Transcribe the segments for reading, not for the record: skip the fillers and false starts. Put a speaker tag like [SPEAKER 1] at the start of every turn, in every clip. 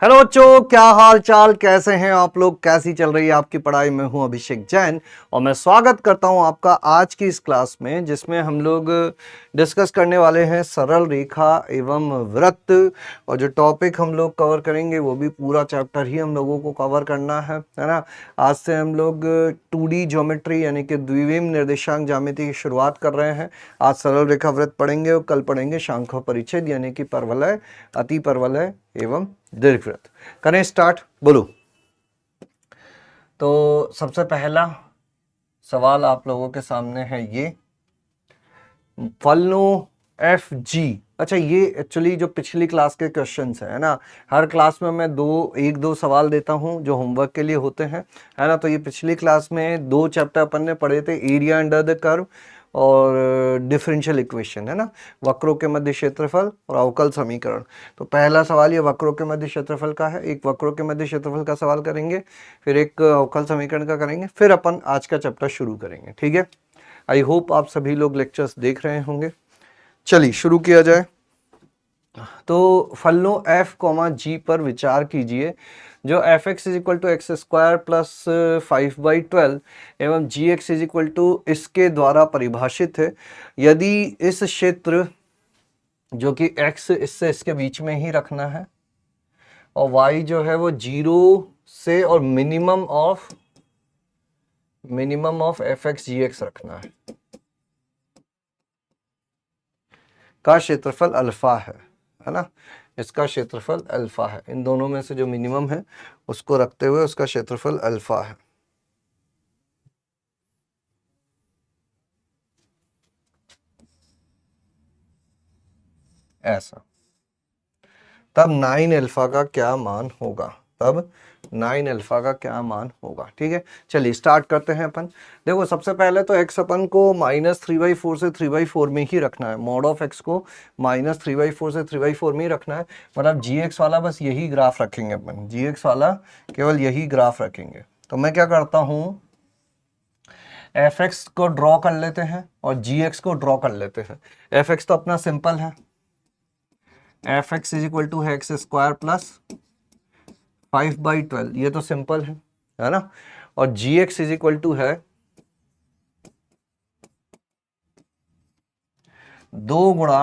[SPEAKER 1] Hello बच्चों, क्या हाल चाल, कैसे हैं आप लोग, कैसी चल रही है आपकी पढ़ाई। मैं हूं अभिषेक जैन और मैं स्वागत करता हूं आपका आज की इस क्लास में, जिसमें हम लोग डिस्कस करने वाले हैं सरल रेखा एवं वृत्त। और जो टॉपिक हम लोग कवर करेंगे वो भी पूरा चैप्टर ही हम लोगों को कवर करना है ना। आज से हम लोग 2D ज्योमेट्री यानी कि द्विविम निर्देशांक ज्यामिति की शुरुआत कर रहे हैं। आज सरल रेखा वृत्त पढ़ेंगे और कल पढ़ेंगे शांखा परिच्छेद यानी कि परवलय, अति परवलय एवं दीर्घवृत्त। करें स्टार्ट, बोलो। तो सबसे पहला सवाल आप लोगों के सामने है ये, फलनों एफ जी। अच्छा, ये एक्चुअली जो पिछली क्लास के क्वेश्चंस है ना, हर क्लास में मैं एक दो सवाल देता हूं जो होमवर्क के लिए होते हैं, है ना। तो ये पिछली क्लास में 2 चैप्टर अपन ने पढ़े थे, एरिया अंडर द कर्व और डिफरेंशियल इक्वेशन, है ना, वक्रों के मध्य क्षेत्रफल और अवकल समीकरण। तो पहला सवाल ये वक्रों के मध्य क्षेत्रफल का है, एक वक्रों के मध्य क्षेत्रफल का सवाल करेंगे, फिर एक अवकल समीकरण का करेंगे, फिर अपन आज का चैप्टर शुरू करेंगे। ठीक है, आई होप आप सभी लोग लेक्चर्स देख रहे होंगे। चलिए शुरू किया जाए। तो फलनों f, g पर विचार कीजिए, जो F X is equal to X square plus 5/12 एवं G X is equal to इसके द्वारा परिभाषित है। यदि इस क्षेत्र जो कि x इससे इसके बीच में ही रखना है और y जो है वो 0 से और minimum of F X G X रखना का क्षेत्रफल अल्फा है ना। इसका क्षेत्रफल अल्फा है, इन दोनों में से जो मिनिमम है उसको रखते हुए उसका क्षेत्रफल अल्फा है। ऐसा, तब 9 अल्फा का क्या मान होगा, तब 9 अल्फा का क्या मान होगा। ठीक है, चलिए स्टार्ट करते हैं अपन। देखो, सबसे पहले तो x अपन को -3/4 से 3/4 में ही रखना है, मॉड ऑफ x को -3/4 से 3/4 में ही रखना है। मतलब gx वाला बस यही ग्राफ रखेंगे अपन, gx वाला केवल यही ग्राफ रखेंगे। तो मैं क्या करता हूं, fx को ड्रॉ कर लेते हैं और gx को ड्रॉ कर लेते हैं। fx तो अपना सिंपल है, F X is equal to है एक्स स्क्वायर प्लस 5/12, ये तो सिंपल है ना। और G X is equal to है 2 गुणा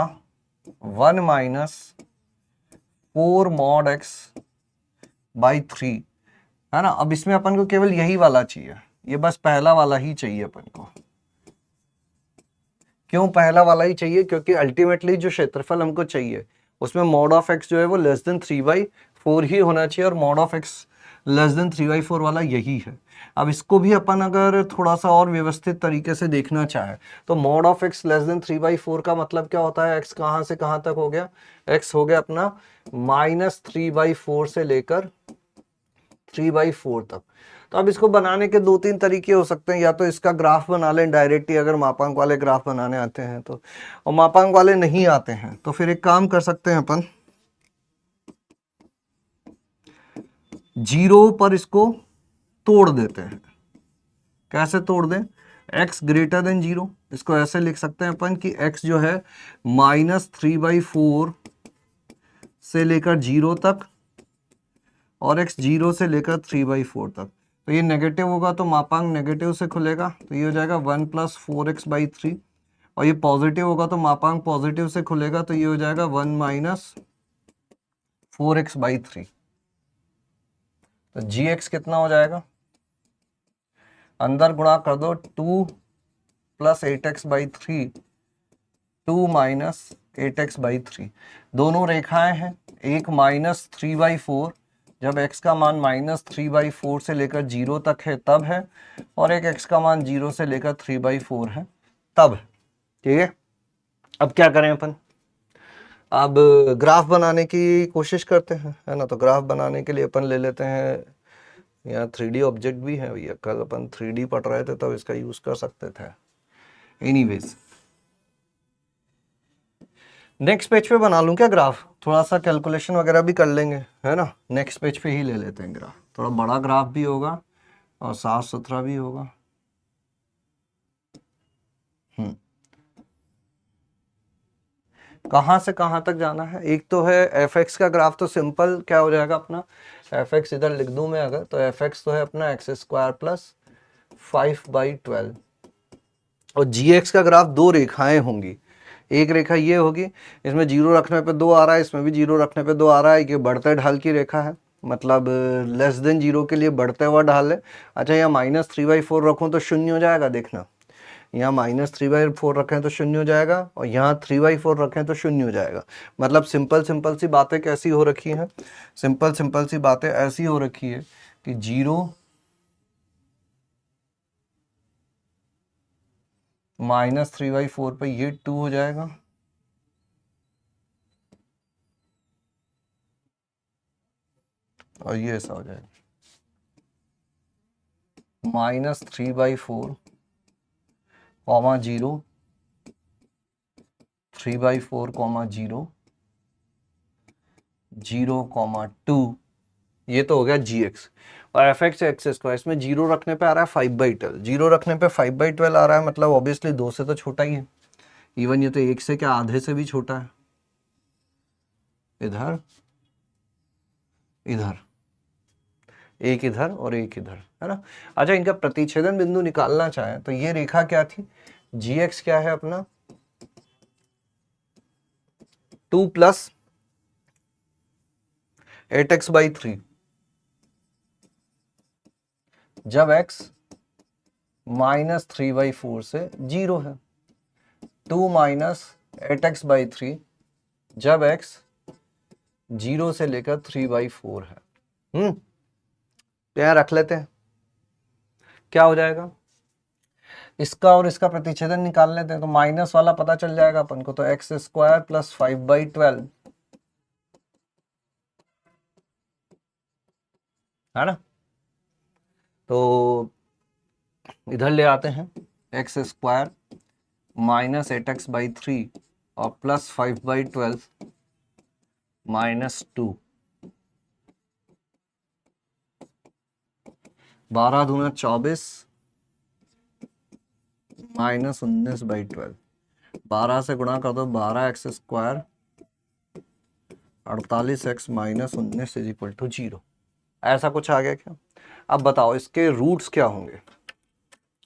[SPEAKER 1] 1 माइनस 4 मॉड एक्स बाई 3, है ना। अब इसमें अपन को केवल यही वाला चाहिए, ये बस पहला वाला ही चाहिए अपन को। क्यों पहला वाला ही चाहिए? क्योंकि अल्टीमेटली जो क्षेत्रफल हमको चाहिए उसमें मॉड ऑफ एक्स जो है वो लेस देन 3/4 ही होना चाहिए, और mod of x less than 3/4 वाला यही है। अब इसको भी अपन अगर थोड़ा सा और व्यवस्थित तरीके से देखना चाहे तो mod of x less than 3/4 का मतलब क्या होता है, एक्स कहाँ से कहाँ तक हो गया, एक्स हो गया अपना -3/4 से लेकर 3/4 तक। तो अब इसको बनाने के 2-3 तरीके हो सकते हैं, या तो इसका ग्राफ बना लें डायरेक्टली अगर मापांक वाले ग्राफ बनाने आते हैं तो, और मापांक वाले नहीं आते हैं तो फिर एक काम कर सकते हैं अपन, 0 पर इसको तोड़ देते हैं। कैसे तोड़ दें, x ग्रेटर देन 0, इसको ऐसे लिख सकते हैं अपन कि x जो है -3/4 से लेकर 0 तक और x 0 से लेकर 3/4 तक। तो ये नेगेटिव होगा तो मापांक नेगेटिव से खुलेगा, तो ये हो जाएगा 1 + 4x/3, और ये पॉजिटिव होगा तो मापांक पॉजिटिव से खुलेगा, तो ये हो जाएगा 1 - 4x/3। तो gx कितना हो जाएगा, अंदर गुणा कर दो, 2 + 8x/3, 2 - 8x/3। दोनों रेखाएं हैं, एक -3/4 जब x का मान -3/4 से लेकर 0 तक है तब है, और एक x का मान 0 से लेकर 3/4 है तब है। ठीक है, अब क्या करें अपन, अब ग्राफ बनाने की कोशिश करते हैं, है ना। तो ग्राफ बनाने के लिए अपन ले लेते हैं, यहाँ 3D ऑब्जेक्ट भी है भैया, कल अपन 3D पढ़ रहे थे तब इसका यूज कर सकते थे। एनीवेज, नेक्स्ट पेज पे बना लूं क्या ग्राफ, थोड़ा सा कैलकुलेशन वगैरह भी कर लेंगे, है ना। नेक्स्ट पेज पे ही ले लेते हैं ग्राफ, थोड़ा बड़ा ग्राफ भी होगा और साफ सुथरा भी होगा। कहाँ से कहाँ तक जाना है? एक तो है एफ एक्स का ग्राफ, तो सिंपल क्या हो जाएगा अपना, एफ एक्स इधर लिख दूं मैं अगर, तो एफ एक्स तो है अपना एक्स स्क्वायर प्लस 5/12, और जी एक्स का ग्राफ दो रेखाएं होंगी, एक रेखा ये होगी, इसमें जीरो रखने पे 2 आ रहा है, इसमें भी जीरो रखने पे 2 आ रहा है, ये बढ़ते ढाल की रेखा है, मतलब लेस देन जीरो के लिए बढ़ते हुआ ढाल है। अच्छा, यहाँ -3/4 रखूँ तो शून्य हो जाएगा, देखना, यहाँ -3/4 रखें तो शून्य हो जाएगा, और यहाँ 3/4 रखें तो शून्य हो जाएगा। मतलब सिंपल सिंपल सी बातें कैसी हो रखी हैं, सिंपल सिंपल सी बातें ऐसी हो रखी है कि 0 -3/4 पे ये 2 हो जाएगा, और ये ऐसा हो जाएगा -3/4, 0, 3/4, 0, 0, 2, ये तो हो गया जी एक्स। और एफ एक्स एक्स स्क्वायर, इसमें जीरो रखने पे आ रहा है 5/12, जीरो रखने पे 5/12 आ रहा है, मतलब ऑब्वियसली 2 से तो छोटा ही है, इवन ये तो 1 से क्या आधे से भी छोटा है, इधर इधर, एक इधर और एक इधर, है ना। अच्छा, इनका प्रतिच्छेदन बिंदु निकालना चाहें तो ये रेखा क्या थी, जी एक्स क्या है अपना 2 + 8x/3, जब x -3/4 से 0 है, 2 - 8x/3 जब x 0 से लेकर 3/4 है। तो यहां रख लेते हैं, क्या हो जाएगा, इसका और इसका प्रतिच्छेदन निकाल लेते हैं, तो माइनस वाला पता चल जाएगा अपन को, तो x² + 5/12, है ना। तो इधर ले आते हैं, x² -8x/3 और +5/12 -2, 12 दूना 24 -19/12, 12 से गुणा कर दो, 12x², 48x - 19 = 0, ऐसा कुछ आ गया क्या। अब बताओ इसके रूट्स क्या होंगे,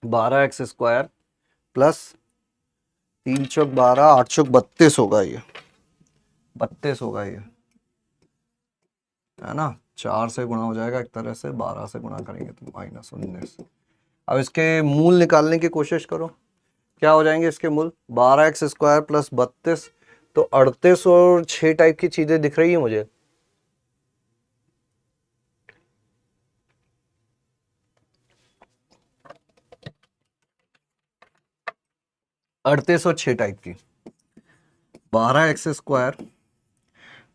[SPEAKER 1] 12x² प्लस 3 चौक 12, 8 चौक 32 होगा, ये 32 होगा ये, है ना। 4 से गुणा हो जाएगा एक तरह से, 12 से गुणा करेंगे तो -19। अब इसके मूल निकालने की कोशिश करो, क्या हो जाएंगे इसके मूल, 12x² प्लस 32, तो 38 और 6 टाइप की चीजें दिख रही है मुझे, 38 और 6 टाइप की, 12x²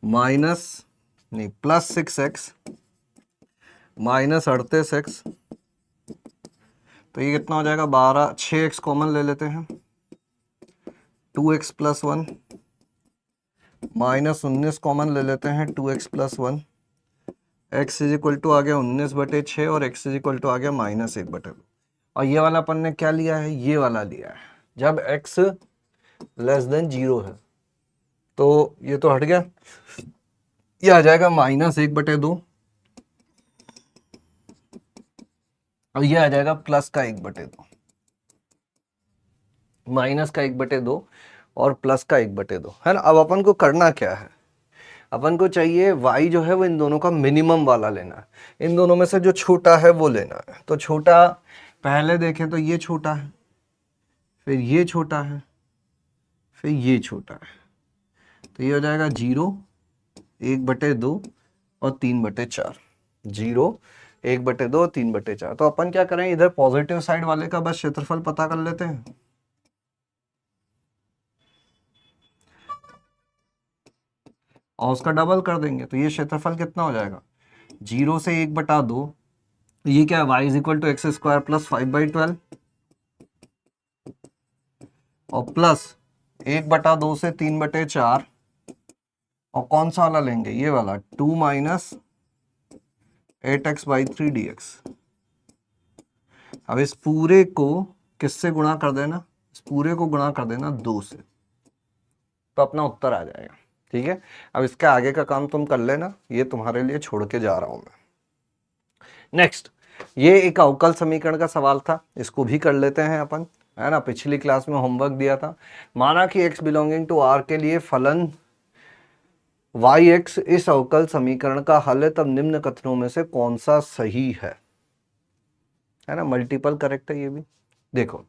[SPEAKER 1] माइनस नहीं +6x -38x, तो ये कितना हो जाएगा, 12, 6x कॉमन ले लेते हैं, 2x + 1 -19 कॉमन ले लेते हैं, 2x + 1, x = आ गया 19/6 और x आ गया -1/2, और ये वाला अपन ने क्या लिया है, ये वाला लिया है जब x < 0 है, तो ये तो हट गया, ये आ जाएगा -1/2, और ये आ जाएगा प्लस का 1/2, माइनस का 1/2 और प्लस का 1/2, है ना। अब अपन को करना क्या है, अपन को चाहिए y जो है वो इन दोनों का मिनिमम वाला लेना है, इन दोनों में से जो छोटा है वो लेना है। तो छोटा पहले देखें तो ये छोटा है, फिर ये छोटा है, फिर ये छोटा है, तो ये हो जाएगा 0, 1/2 और 3/4, 0, 1/2 और 3/4। तो अपन क्या करें, इधर पॉजिटिव साइड वाले का बस क्षेत्रफल पता कर लेते हैं, और उसका डबल कर देंगे, तो ये क्षेत्रफल कितना हो जाएगा, 0 से 1/2, ये क्या है, y = x² प्लस 5/12, और प्लस 1/2 से 3/4, और कौन सा वाला लेंगे, ये वाला 2 - 8x/3 dx। अब इस पूरे को किससे गुणा कर देना, इस पूरे को गुणा कर देना 2 से, तो अपना उत्तर आ जाएगा। ठीक है, अब इसके आगे का काम तुम कर लेना, ये तुम्हारे लिए छोड़ के जा रहा हूं मैं। नेक्स्ट, ये एक अवकल समीकरण का सवाल था, इसको भी कर लेते हैं अपन, है ना। पिछली क्लास में होमवर्क दिया था। माना कि x बिलोंगिंग टू r के लिए फलन yx इस अवकल समीकरण का हल है, तब निम्न कथनों में से कौन सा सही है ना। मल्टीपल करेक्ट है ये भी। देखो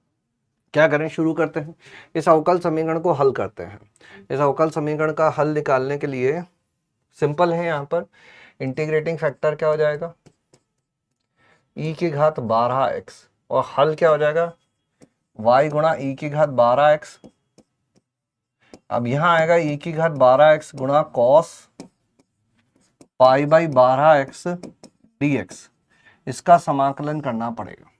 [SPEAKER 1] क्या करें, शुरू करते हैं, इस अवकल समीकरण को हल करते हैं। इस अवकल समीकरण का हल निकालने के लिए सिंपल है, यहाँ पर इंटीग्रेटिंग फैक्टर क्या हो जाएगा, e की घात 12x, और हल क्या हो जाएगा, y गुणा e की घात 12x। अब यहां आएगा e की घात 12x गुणा cos pi by 12x dx, इसका समाकलन करना पड़ेगा।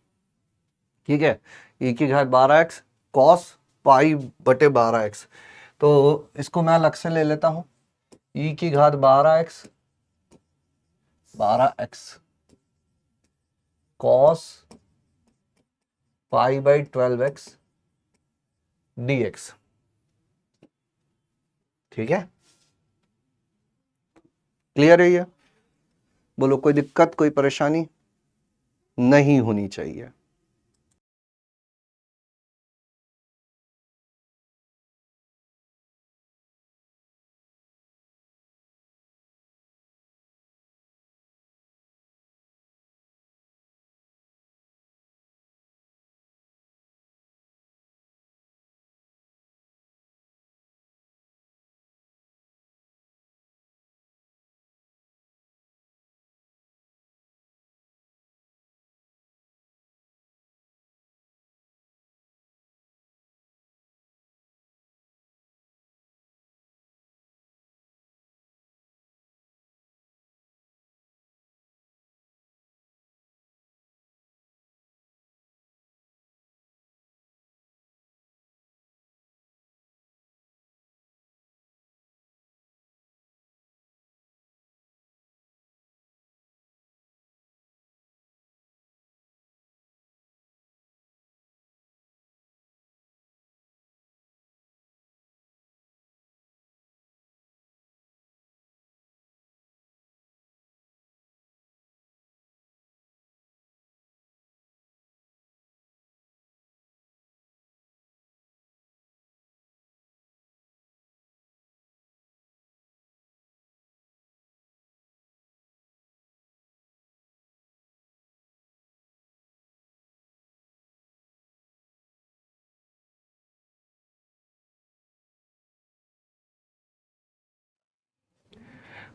[SPEAKER 1] ठीक है, e की घात 12x कॉस पाई बटे 12x, तो इसको मैं अलग से ले लेता हूं, e की घात 12x cos pi by 12x dx। ठीक है, क्लियर है ये, बोलो कोई दिक्कत कोई परेशानी नहीं होनी चाहिए।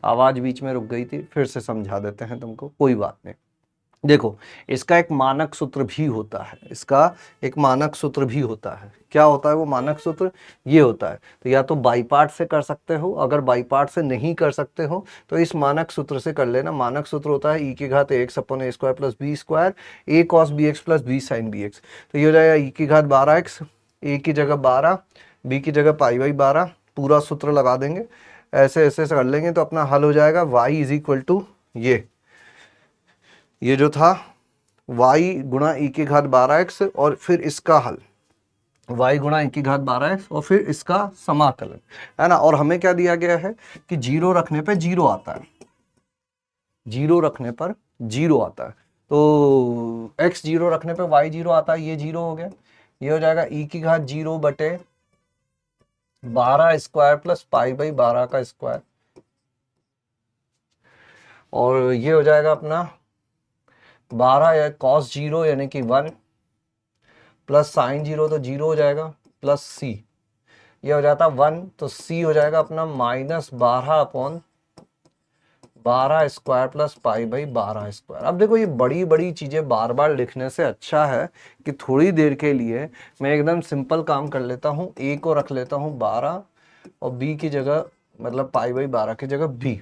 [SPEAKER 1] आवाज बीच में रुक गई थी, फिर से समझा देते हैं तुमको, कोई बात नहीं। देखो इसका एक मानक सूत्र भी होता है, इसका एक मानक सूत्र भी होता है। क्या होता है वो मानक सूत्र, ये होता है, तो या तो बाई पार्ट से कर सकते हो, अगर बाई पार्ट से नहीं कर सकते हो तो इस मानक सूत्र से कर लेना। मानक सूत्र होता है e की घात ax अपन a square plus B square a cos B X plus B sine B X. तो ये हो जाएगा e की घात 12x, a की जगह 12, b की जगह पाई बाई 12, पूरा सूत्र लगा देंगे, ऐसे ऐसे कर लेंगे तो अपना हल हो जाएगा y इज इक्वल टू ये जो था y गुणा e की घात 12x और फिर इसका हल y गुणा e की घात 12x और फिर इसका समाकलन, है ना। और हमें क्या दिया गया है कि जीरो रखने पे जीरो आता है, जीरो रखने पर जीरो आता है, तो x जीरो रखने पे y जीरो आता है, ये जीरो हो गया, ये हो जाएगा e की घात 0 बटे 12 स्क्वायर प्लस पाई बाई 12 का स्क्वायर, और ये हो जाएगा अपना 12 या कॉस 0 यानी कि 1 प्लस साइन 0 तो 0 हो जाएगा प्लस सी, ये हो जाता 1, तो सी हो जाएगा अपना minus 12 upon 12 square plus pi by 12 square. अब देखो ये बड़ी बड़ी चीजें बार बार लिखने से अच्छा है कि थोड़ी देर के लिए मैं एकदम सिंपल काम कर लेता हूँ, ए को रख लेता हूँ 12 और बी की जगह मतलब पाई बाई 12 की जगह बी,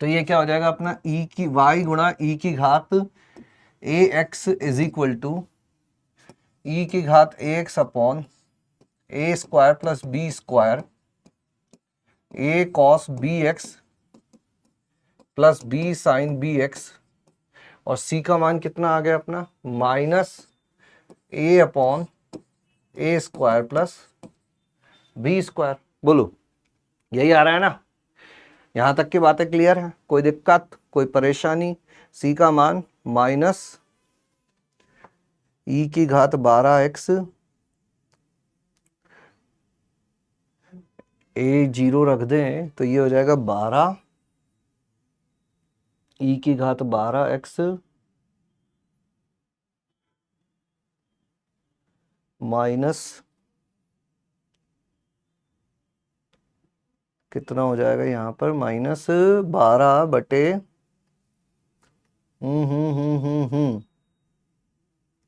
[SPEAKER 1] तो ये क्या हो जाएगा अपना ई की वाई गुणा ई की घात A X is equal to E की घात A X upon A square plus B square A cos B X plus B sine B X, और सी का मान कितना आ गया अपना minus A upon A square plus B square, बोलो, यही आ रहा है ना? यहां तक की बातें क्लियर है? कोई दिक्कत, कोई परेशानी? सी का मान माइनस ई की घात 12x, ए 0 रख दें तो ये हो जाएगा 12 ई की घात 12x माइनस कितना हो जाएगा यहाँ पर, माइनस 12 बटे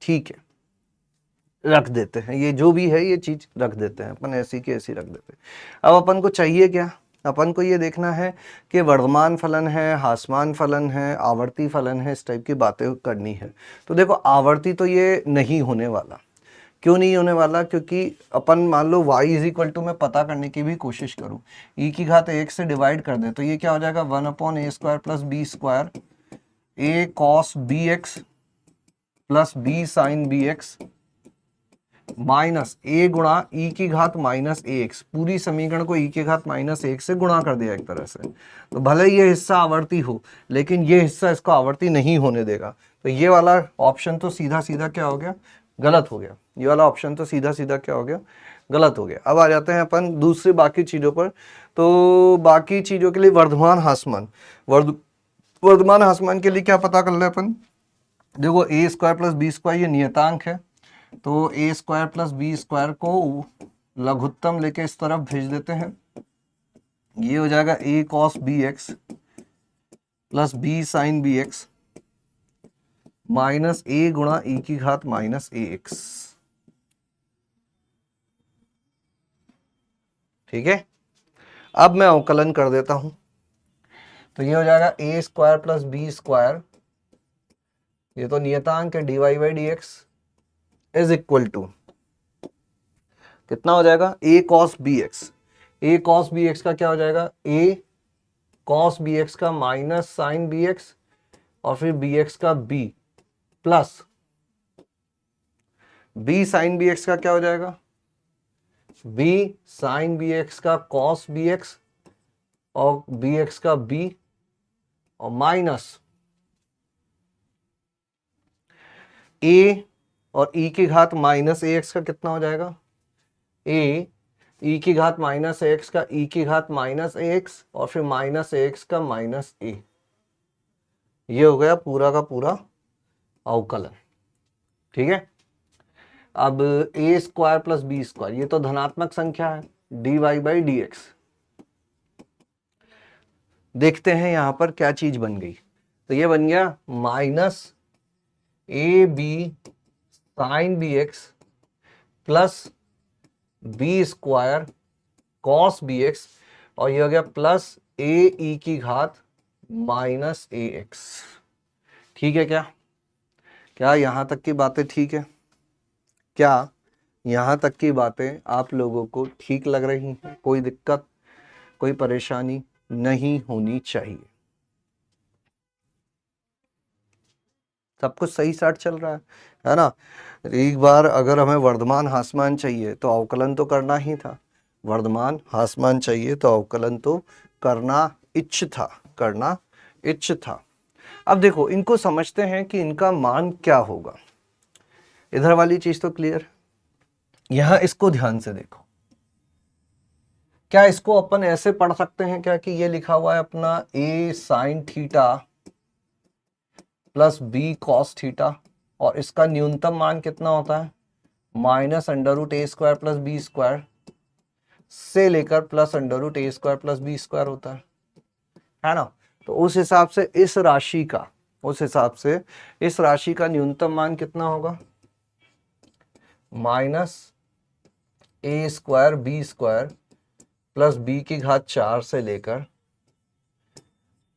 [SPEAKER 1] ठीक है, रख देते हैं, ये जो भी है ये चीज रख देते हैं अपन, ऐसी की ऐसी रख देते हैं। अब अपन को चाहिए क्या? अपन को ये देखना है कि वर्धमान फलन है, हासमान फलन है, आवर्ती फलन है, इस टाइप की बातें करनी है। तो देखो आवर्ती तो ये नहीं होने वाला। क्यों नहीं होने वाला? क्योंकि अपन मान लो y इज इक्वल टू, मैं पता करने की भी कोशिश करूं, e की घात 1 से डिवाइड कर दे तो ये क्या हो जाएगा 1/a² plus b² a cos bx plus b sin bx minus a गुणा e की घात माइनस ax। पूरी समीकरण को e की घात माइनस 1 से गुणा कर दिया एक तरह से। तो भले ये हिस्सा आवर्ती हो लेकिन ये हिस्सा इसको आवर्ती नहीं होने देगा। तो ये वाला ऑप्शन तो सीधा सीधा क्या हो गया, गलत हो गया। ये वाला ऑप्शन तो सीधा सीधा क्या हो गया, गलत हो गया। अब आ जाते हैं अपन दूसरी बाकी चीजों पर। तो बाकी चीजों के लिए वर्धमान हासमान, वर्धमान हासमान के लिए क्या पता कर ले अपन? देखो a² प्लस b² ये नियतांक है, तो a² प्लस b² को लघुत्तम लेके इस तरफ भेज देते हैं। ये हो जाएगा a cos bx plus b sin bx minus a गुणा e की घात माइनस ax। ठीक है, अब मैं अवकलन कर देता हूं। तो ये हो जाएगा a² प्लस b², ये तो नियतांक है, dy by dx is equal to कितना हो जाएगा, a cos bx। a cos bx का क्या हो जाएगा, a cos bx का माइनस साइन bx और फिर bx का b plus b sine bx का क्या हो जाएगा, b साइन bx का cos bx और bx का b और माइनस a और e की घात माइनस ax का कितना हो जाएगा, a e की घात माइनस ax का e की घात माइनस ax और फिर माइनस ax का माइनस a। ये हो गया पूरा का पूरा अवकलन। ठीक है, अब a² प्लस b², ये तो धनात्मक संख्या है, dy बाई dx। देखते हैं यहां पर क्या चीज बन गई। तो ये बन गया minus A B sine bx plus b² cos bx और ये हो गया प्लस a e की घात माइनस ax। ठीक है क्या? क्या यहां तक की बातें ठीक है? क्या यहां तक की बातें आप लोगों को ठीक लग रही हैं? कोई दिक्कत, कोई परेशानी नहीं होनी चाहिए। सब कुछ सही साथ चल रहा है ना? एक बार अगर हमें वर्धमान हासमान चाहिए तो अवकलन तो करना ही था, वर्धमान हासमान चाहिए तो अवकलन तो करना इच्छ था। अब देखो इनको समझते हैं कि इनका मान क्या होगा। इधर वाली चीज तो क्लियर, यहां इसको ध्यान से देखो। क्या इसको अपन ऐसे पढ़ सकते हैं क्या कि ये लिखा हुआ है अपना a sine theta plus b cos theta और इसका न्यूनतम मान कितना होता है, माइनस √a² प्लस b² से लेकर प्लस √a² प्लस b² होता है ना? तो उस हिसाब से इस राशि का न्यूनतम मान कितना होगा, minus a² b² plus b की घात 4 से लेकर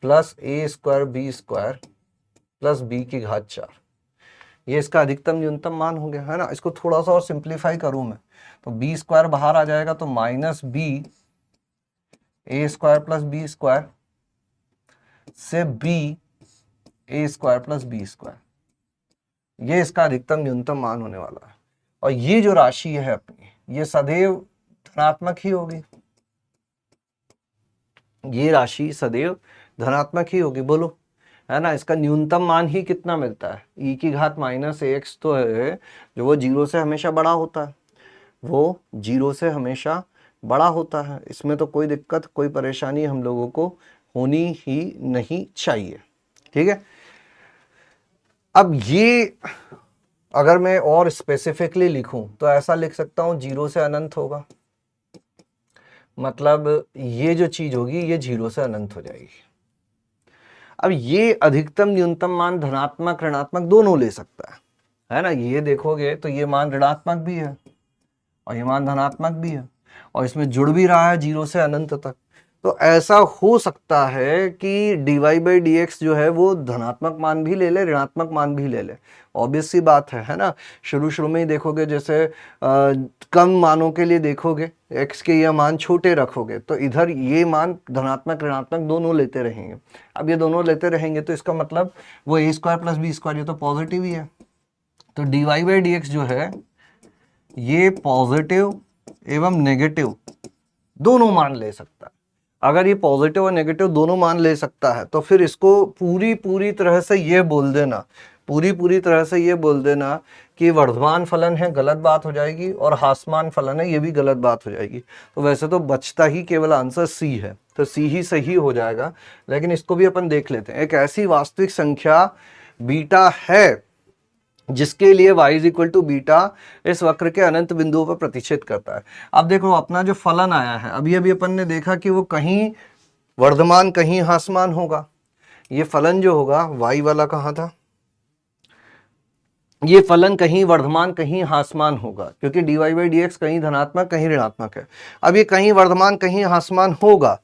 [SPEAKER 1] plus a² b² plus b की घात 4। ये इसका अधिकतम न्यूनतम मान हो गया है ना? इसको थोड़ा सा और सिंप्लीफाई करूं मैं तो b² बाहर आ जाएगा तो minus b a² plus b² से b a² प्लस b²। ये इसका अधिकतम न्यूनतम मान होने वाला है। और ये जो राशि है अपनी, ये सदैव धनात्मक ही होगी। ये राशि सदैव धनात्मक ही होगी, बोलो, है ना। इसका न्यूनतम मान ही कितना मिलता है, e की घात माइनस ax तो है जो वो जीरो से हमेशा बड़ा होता है, वो जीरो से हमेशा बड़ा होता है। इसमें तो कोई दिक्कत, कोई परेशानी हम लोगों को होनी ही नहीं चाहिए, ठीक है। अब ये अगर मैं और स्पेसिफिकली लिखूं तो ऐसा लिख सकता हूं, जीरो से अनंत होगा, मतलब ये जो चीज होगी ये जीरो से अनंत हो जाएगी। अब ये अधिकतम न्यूनतम मान धनात्मक ऋणात्मक दोनों ले सकता है ना। ये देखोगे तो ये मान ऋणात्मक भी है और ये मान धनात्मक भी है, और इसमें जुड़ भी रहा है जीरो से अनंत तक। तो ऐसा हो सकता है कि dy/dx जो है वो धनात्मक मान भी ले ले, ऋणात्मक मान भी ले ले। ऑब्वियस सी बात है ना। शुरू शुरू में ही देखोगे, जैसे कम मानों के लिए देखोगे x के ये मान छोटे रखोगे तो इधर ये मान धनात्मक ऋणात्मक दोनों लेते रहेंगे। अब ये दोनों लेते रहेंगे तो इसका मतलब वो a² + b² ये तो पॉजिटिव ही है, तो dy/dx जो है ये पॉजिटिव एवं नेगेटिव दोनों मान ले सकता है। अगर ये पॉजिटिव और नेगेटिव दोनों मान ले सकता है तो फिर इसको पूरी तरह से ये बोल देना, पूरी तरह से ये बोल देना कि वर्धमान फलन है, गलत बात हो जाएगी, और ह्रासमान फलन है, ये भी गलत बात हो जाएगी। तो वैसे तो बचता ही केवल आंसर सी है, तो सी ही सही हो जाएगा। लेकिन इसको भी अपन देख लेते हैं। एक ऐसी वास्तविक संख्या बीटा है जिसके लिए y = बीटा इस वक्र के अनंत बिंदुओं पर प्रतिच्छेद करता है। अब देखो अपना जो फलन आया है, अभी अपन ने देखा कि वो कहीं वर्धमान कहीं ह्रासमान होगा। ये फलन जो होगा y वाला कहाँ था, ये फलन कहीं वर्धमान कहीं ह्रासमान होगा, क्योंकि dy/dx कहीं धनात्मक कहीं ऋणात्मक है। अब ये कहीं वर्धमान कहीं ह्रासमान होगा,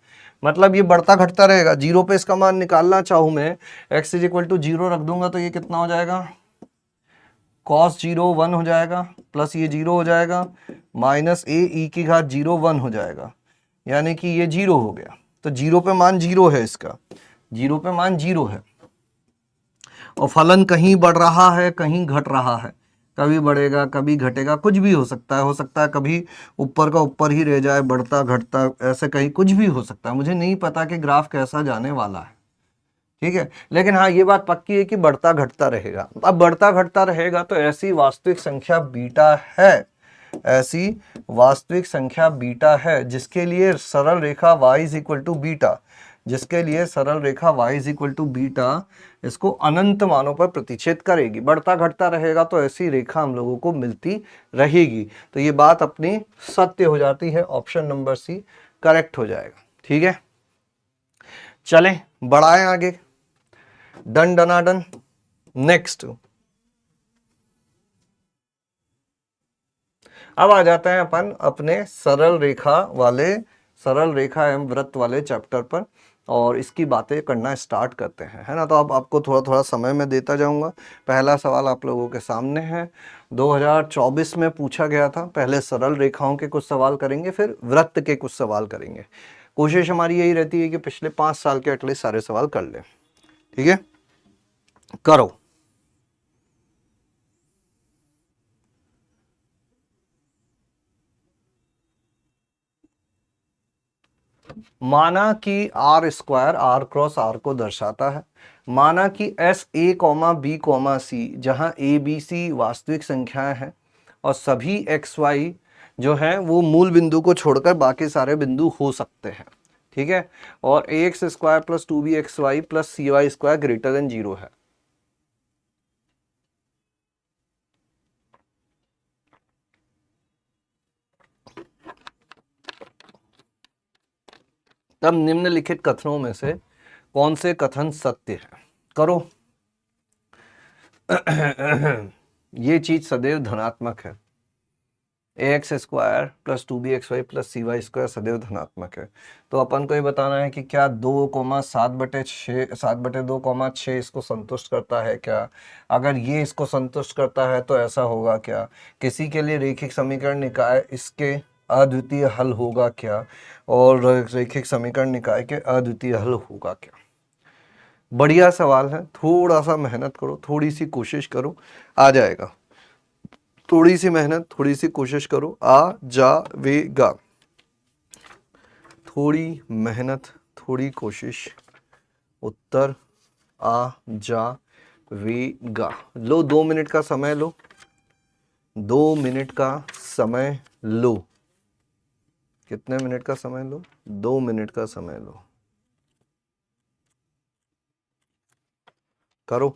[SPEAKER 1] मतलब ये बढ़ता घटता रहेगा। जीरो पे इसका मान निकालना चाहूं मैं, x = 0 रख दूंगा तो ये कितना हो जाएगा, cos 0 1 हो जाएगा, प्लस ये 0 हो जाएगा, माइनस a e की घात 0 1 हो जाएगा, यानी कि ये 0 हो गया। तो जीरो पे मान 0 है, इसका जीरो पे मान 0 है, और फलन कहीं बढ़ रहा है कहीं घट रहा है, कभी बढ़ेगा कभी घटेगा, कुछ भी हो सकता है कभी ऊपर का ऊपर ही रह जाए, बढ़ता घटता, ऐसे कहीं कुछ भी हो सकता है। मुझे नहीं पता कि ग्राफ कैसा जाने वाला है, ठीक है। लेकिन हाँ ये बात पक्की है कि बढ़ता घटता रहेगा। अब बढ़ता घटता रहेगा तो ऐसी वास्तविक संख्या बीटा है, ऐसी वास्तविक संख्या बीटा है जिसके लिए सरल रेखा y = बीटा, जिसके लिए सरल रेखा y = बीटा इसको अनंत मानों पर प्रतिच्छेद करेगी। बढ़ता घटता रहेगा तो ऐसी रेखा हम लोगों को मिलती रहेगी। तो ये बात अपनी सत्य हो जाती है, ऑप्शन नंबर सी करेक्ट हो जाएगा, ठीक है। चलें बढ़ाएं आगे, डन डनाडन। नेक्स्ट अब आ जाते हैं अपन अपने सरल रेखा एवं वृत्त वाले चैप्टर पर, और इसकी बातें करना स्टार्ट करते हैं, है ना। तो अब आपको थोड़ा समय में देता जाऊंगा। पहला सवाल आप लोगों के सामने है, 2024 में पूछा गया था। पहले सरल रेखाओं के कुछ सवाल करेंगे, फिर वृत्त के कुछ सवाल करेंगे। कोशिश हमारी यही रहती है कि पिछले 5 साल के एटलीस्ट सारे सवाल कर लें, ठीक है। करो। माना कि r² r×r को दर्शाता है। माना कि SA, B, C जहां ABC वास्तविक संख्याएं हैं और सभी XY जो है वो मूल बिंदु को छोड़कर बाकी सारे बिंदु हो सकते हैं, ठीक है। और ax² + 2bxy + cy² > 0 है। तब निम्नलिखित कथनों में से कौन से कथन सत्य है, करो। ये चीज सदैव धनात्मक है, ax² + 2bxy + cy² सदैव धनात्मक है। तो अपन को ये बताना है कि क्या 2,7/6 7/2,6 इसको संतुष्ट करता है क्या। अगर ये इसको संतुष्ट करता है तो ऐसा होगा क्या। किसी के लिए रैखिक समीकरण निकाय इसके अद्वितीय हल होगा क्या, और रैखिक समीकरण निकाय के अद्वितीय हल होगा क्या। बढ़िया सवाल है, थोड़ा सा मेहनत करो, थोड़ी सी कोशिश करो, आ जाएगा। थोड़ी सी मेहनत, थोड़ी सी कोशिश करो, आ जावेगा। थोड़ी मेहनत, थोड़ी कोशिश, उत्तर आ जावेगा। लो 2 मिनट का समय लो, 2 मिनट का समय लो। कितने मिनट का समय लो? 2 मिनट का समय लो। करो।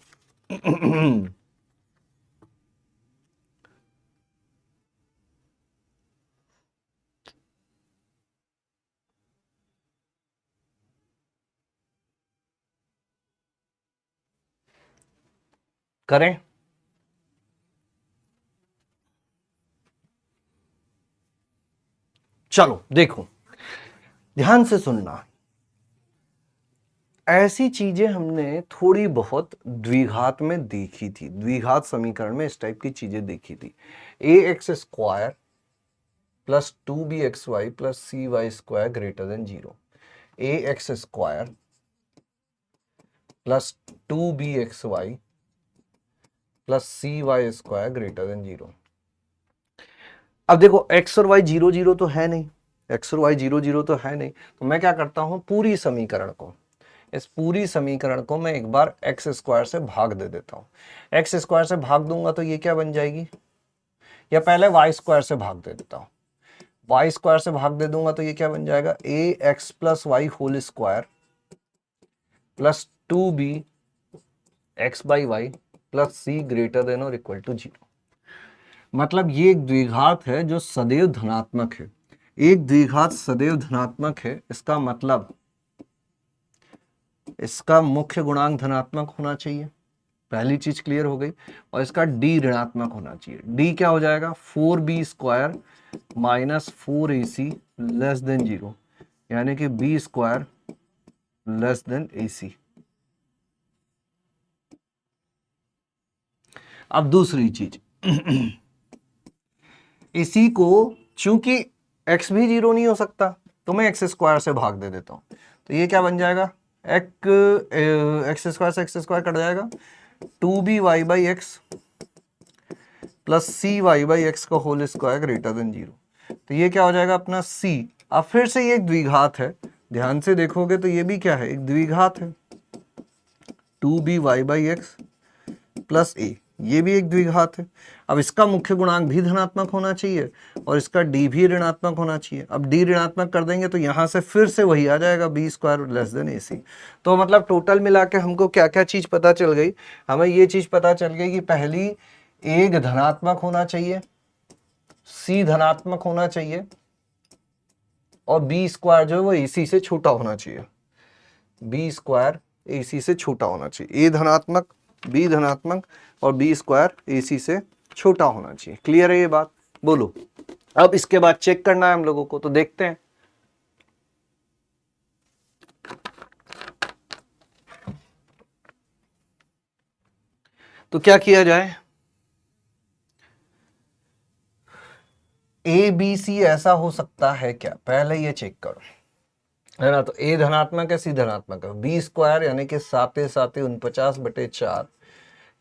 [SPEAKER 1] करें? चलो देखो, ध्यान से सुनना। ऐसी चीजें हमने थोड़ी बहुत द्विघात में देखी थी, द्विघात समीकरण में इस टाइप की चीजें देखी थी। ax square plus 2bxy plus cy square greater than 0। ax square plus 2bxy plus cy square greater than 0। अब देखो x और y 0 0 तो है नहीं, x और y 0 0 तो है नहीं, तो मैं क्या करता हूं, पूरी समीकरण को, इस पूरी समीकरण को मैं एक बार एक्स स्क्वायर से भाग दे देता हूं। एक्स स्क्वायर से भाग दूंगा तो ये क्या बन जाएगी, या पहले वाई स्क्वायर से भाग दे देता हूं। वाई स्क्वायर से भाग दे दूंगा तो ये क्या बन जाएगा, A x plus Y whole square plus 2b X by Y plus C greater than or equal to 0। मतलब ये एक द्विघात है जो सदैव धनात्मक है। एक द्विघात सदैव धनात्मक है, इसका मतलब इसका मुख्य गुणांक धनात्मक होना चाहिए, पहली चीज क्लियर हो गई। और इसका डी ऋणात्मक होना चाहिए। डी क्या हो जाएगा, 4b square minus 4ac less than 0, यानी कि b square less than ac। अब दूसरी चीज, इसी को चूंकि x भी 0 नहीं हो सकता तो मैं एक्स स्क्वायर से भाग दे देता हूं, तो ये क्या बन जाएगा, एक्स स्क्वायर से एक्स स्क्वायर कट जाएगा, 2by by x plus cy by x का होल स्क्वायर ग्रेटर देन 0। तो ये क्या हो जाएगा अपना c। अब फिर से ये एक द्विघात है, ध्यान से देखोगे तो ये भी क्या है, एक द्विघात है, 2by by x plus a, ये भी एक द्विघात है। अब इसका मुख्य गुणांक भी धनात्मक होना चाहिए और इसका d भी ऋणात्मक होना चाहिए। अब d ऋणात्मक कर देंगे तो यहां से फिर से वही आ जाएगा, b square less than ac। तो मतलब टोटल मिला के हमको क्या क्या चीज पता चल गई, हमें ये चीज पता चल गई कि पहली एक धनात्मक होना चाहिए, c धनात्मक होना चाहिए और b स्क्वायर जो है वो ac से छोटा होना चाहिए, b स्क्वायर ac से छोटा होना चाहिए। a धनात्मक, b धनात्मक और b स्क्वायर ac से छोटा होना चाहिए। क्लियर है ये बात? बोलो। अब इसके बाद चेक करना है हम लोगों को, तो देखते हैं। तो क्या किया जाए, ए बी सी ऐसा हो सकता है क्या, पहले ये चेक करो, है ना। तो a धनात्मक है, c धनात्मक है, b स्क्वायर यानी कि 7 7 49/4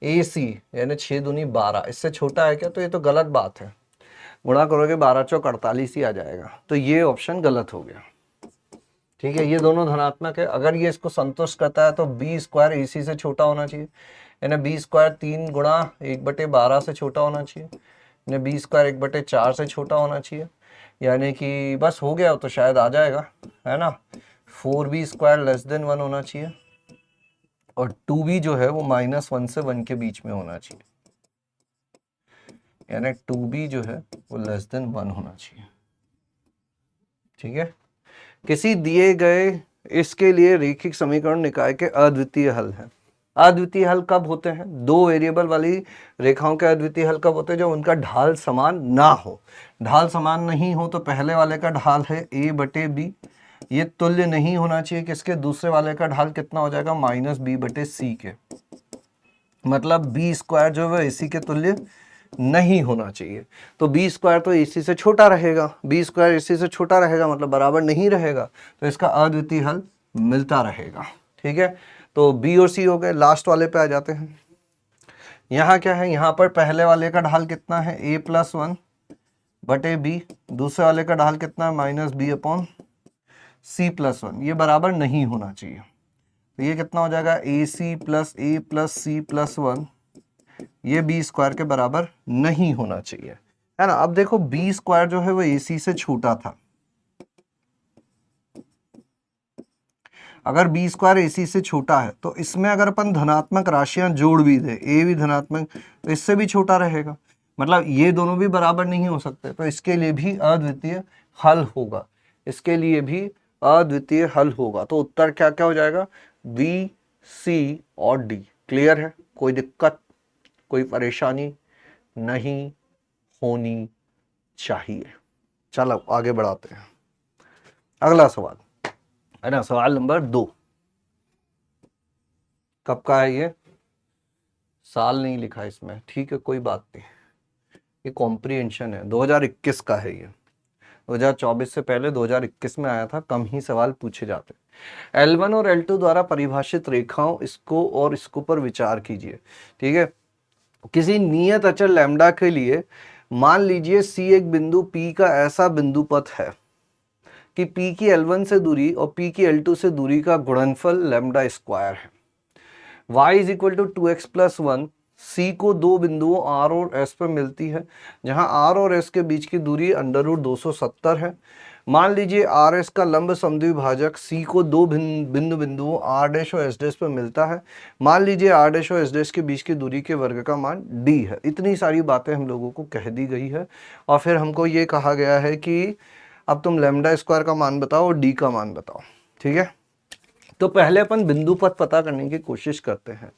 [SPEAKER 1] ac यानी 6 दूनी 12 इससे छोटा है क्या, तो ये तो गलत बात है। गुणा करोगे 12 चौक 48 ही आ जाएगा, तो ये ऑप्शन गलत हो गया। ठीक है, ये दोनों धनात्मक है। अगर ये इसको संतुष्ट करता है तो b स्क्वायर ac से छोटा होना चाहिए, यानी b स्क्वायर 3 गुणा 1/12 से छोटा होना चाहिए, यानी b स्क्वायर 1/4 से छोटा होना चाहिए, यानी कि बस हो गया तो शायद आ जाएगा, है ना। 4b स्क्वायर लेस देन 1 होना चाहिए और 2b जो है वो -1 से 1 के बीच में होना चाहिए, यानी 2b जो है वो लेस देन 1 होना चाहिए। ठीक है, किसी दिए गए इसके लिए रैखिक समीकरण निकाय के अद्वितीय हल है। अद्वितीय हल कब होते हैं, दो वेरिएबल वाली रेखाओं के अद्वितीय हल कब होते हैं, जब उनका ढाल समान ना हो। ढाल समान नहीं हो तो पहले वाले का ढाल है a/b, ये तुल्य नहीं होना चाहिए किसके, दूसरे वाले का ढाल कितना हो जाएगा, -b/c के। मतलब b स्क्वायर जो है ac के तुल्य नहीं होना चाहिए, तो b स्क्वायर तो ac से छोटा रहेगा, b स्क्वायर ac से छोटा रहेगा मतलब बराबर नहीं रहेगा, तो इसका अद्वितीय हल मिलता रहेगा। ठीक है, तो b और c हो गए। लास्ट वाले पे आ जाते हैं। यहाँ क्या है, यहाँ पर पहले वाले का ढाल कितना है, a+1/b, दूसरे वाले का ढाल कितना है, -b/c। c+1, ये बराबर नहीं होना चाहिए। तो ये कितना हो जाएगा, AC plus A plus C plus 1, ये B स्क्वायर के बराबर नहीं होना चाहिए, है ना। अब देखो B स्क्वायर जो है वो AC से छोटा था। अगर B स्क्वायर AC से छोटा है तो इसमें अगर अपन धनात्मक राशियां जोड़ भी दे, A भी धनात्मक, तो इससे भी छोटा रहेगा, मतलब ये दोनों भी बराबर नहीं हो सकते। तो इसके लिए भी अद्वितीय हल होगा, इसके लिए भी अद्वितीय हल होगा। तो उत्तर क्या क्या हो जाएगा, B, C और D। क्लियर है, कोई दिक्कत, कोई परेशानी नहीं होनी चाहिए। चलो आगे बढ़ाते हैं, अगला सवाल है ना, सवाल नंबर 2। कब का है ये, साल नहीं लिखा इसमें, ठीक है कोई बात नहीं, ये कॉम्प्रिहेंशन है, 2021 का है ये। 2024 से पहले 2021 में आया था, कम ही सवाल पूछे जाते। L1 और L2 द्वारा परिभाषित रेखाओं इसको और इसको पर विचार कीजिए। ठीक है, किसी नियत अचर लैम्डा के लिए मान लीजिए C एक बिंदु P का ऐसा बिंदु पथ है कि P की L1 से दूरी और P की L2 से दूरी का गुणनफल लैम्डा स्क्वायर है। y is equal to 2x plus 1, C को दो बिंदुओं R और S पर मिलती है, जहां R और S के बीच की दूरी अंडर रूट 270 है। मान लीजिए R S का लंब समद्विभाजक C को दो बिंदुओं R डैश और S डैश पर मिलता है। मान लीजिए R डैश और S डैश के बीच की दूरी के वर्ग का मान D है। इतनी सारी बातें हम लोगों को कह दी गई है और फिर हमको ये कहा गया है कि अब तुम लैम्डा स्क्वायर का मान बताओ और D का मान बताओ। ठीक है, तो पहले अपन बिंदु पथ पता करने की कोशिश करते हैं।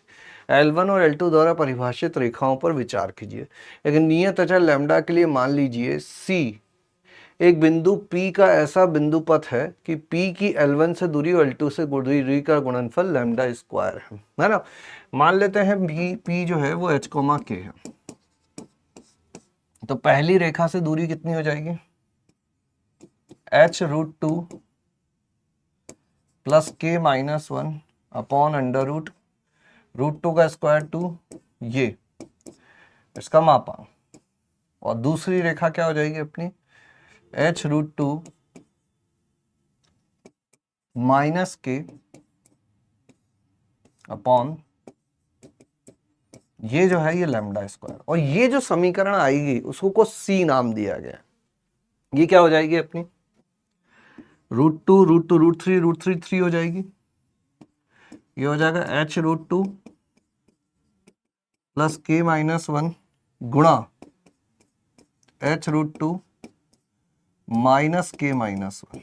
[SPEAKER 1] L1 और L2 द्वारा परिभाषित रेखाओं पर विचार कीजिए। एक नियत अचर लैम्डा के लिए मान लीजिए C एक बिंदु P का ऐसा बिंदु पथ है कि P की L1 से दूरी और L2 से दूरी का गुणनफल लैम्डा स्क्वायर है ना। मान लेते हैं P जो है वो H, K है। तो पहली रेखा से दूरी कितनी हो जाएगी, h√2 plus K minus 1 upon under root 2 का स्क्वायर 2, ये इसका मापांक। और दूसरी रेखा क्या हो जाएगी अपनी, h√2 माइनस K अपॉन ये जो है ये लैम्डा स्क्वायर। और ये जो समीकरण आएगी उसको को C नाम दिया गया। ये क्या हो जाएगी अपनी, √2 3 हो जाएगी। ये हो जाएगा h√2 प्लस K माइनस 1 गुणा h√2 माइनस K माइनस 1।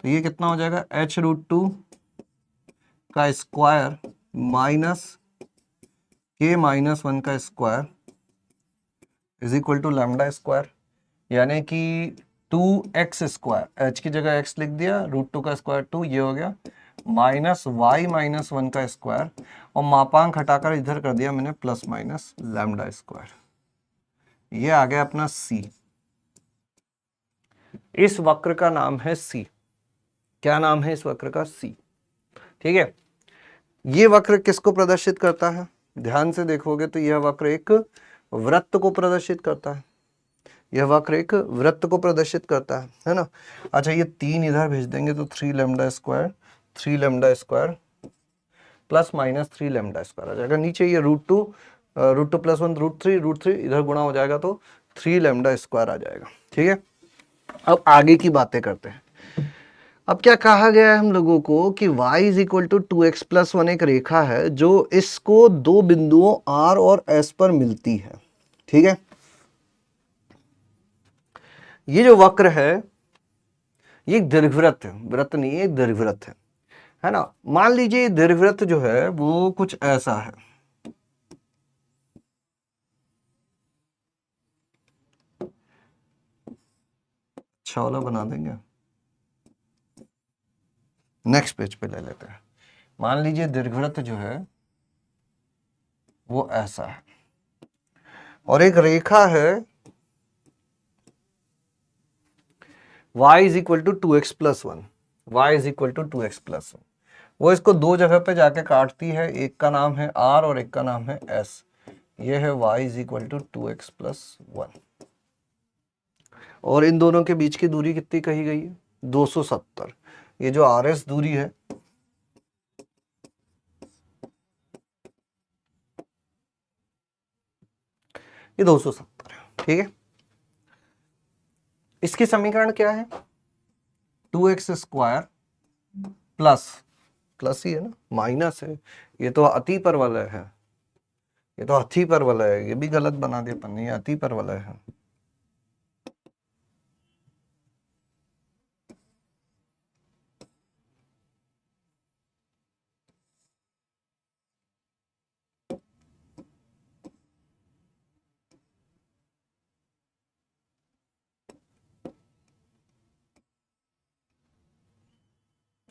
[SPEAKER 1] तो ये कितना हो जाएगा, h√2 का स्क्वायर माइनस K माइनस 1 का square is equal to lambda square, यानी कि 2x स्क्वायर, h की जगह x लिख दिया, √2 का स्क्वायर 2, ये हो गया माइनस y माइनस 1 का स्क्वायर, और मापांक हटाकर इधर कर दिया मैंने प्लस माइनस लैम्डा स्क्वायर। ये आ गया अपना C। इस वक्र का नाम है C। क्या नाम है इस वक्र का, C। ठीक है, ये वक्र किसको प्रदर्शित करता है, ध्यान से देखोगे तो यह वक्र एक वृत्त को प्रदर्शित करता है। यह वक्र एक वृत्त को प्रदर्शित करता है ना। अच्छा, ये 3 इधर भेज देंगे तो 3 lambda square plus minus 3 lambda square आ जाएगा। नीचे ये √2 प्लस 1 √3 इधर गुणा हो जाएगा तो 3 लैम्डा स्क्वायर आ जाएगा। ठीक है, अब आगे की बातें करते हैं। अब क्या कहा गया है हम लोगों को कि y is equal to 2x plus 1 एक रेखा है जो इसको दो बिंदुओं R और S पर मिलती है। ठीक है, ये जो वक्र है ये एक दीर्घवृत्त है, वृत्त नहीं है, एक दीर्घवृत्त है ना। मान लीजिए दीर्घवृत्त जो है वो कुछ ऐसा है। अच्छा वाला बना देंगे, नेक्स्ट पेज पे ले लेते हैं। मान लीजिए दीर्घवृत्त जो है वो ऐसा है और एक रेखा है y is equal to 2x plus 1, Y is equal to 2x plus 1। वो इसको दो जगह पे जाके काटती है, एक का नाम है r और एक का नाम है s। ये है y is equal to 2x plus 1 और इन दोनों के बीच की दूरी कितनी कही गई है, 270। ये जो आर एस दूरी है ये 270 है, ठीक है। इसकी समीकरण क्या है? 2x² प्लस, प्लस ही है ना, माइनस है, ये तो अति परवलय है, ये तो अति परवलय है, ये भी गलत बना दिया अपन ने, ये अति परवलय है।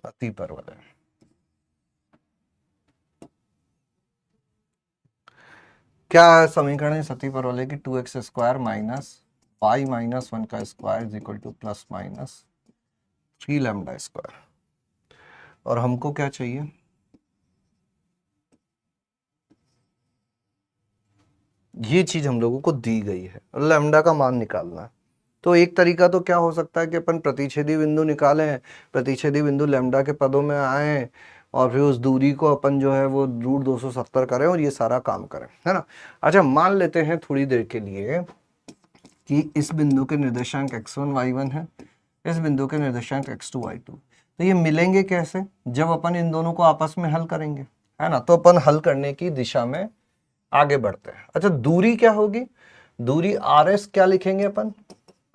[SPEAKER 1] अति परवलय। क्या समीकरण है अति परवलय की? 2x² माइनस y माइनस 1 का square is equal to plus minus 3λ²। और हमको क्या चाहिए? ये चीज हम लोगों को दी गई है, लैम्डा का मान निकालना है। तो एक तरीका तो क्या हो सकता है कि अपन प्रतिच्छेदी बिंदु निकालें, प्रतिच्छेदी बिंदु लैम्डा के पदों में आए और फिर उस दूरी को अपन जो है वो √270 करें और ये सारा काम करें, है ना। अच्छा, मान लेते हैं थोड़ी देर के लिए कि इस बिंदु के निर्देशांक x1 y1 है, इस बिंदु के निर्देशांक x2 y2। तो ये मिलेंगे कैसे? जब अपन इन दोनों को आपस में हल करेंगे, है ना। तो अपन हल करने की दिशा में आगे बढ़ते हैं। अच्छा, दूरी क्या होगी? दूरी RS क्या लिखेंगे अपन?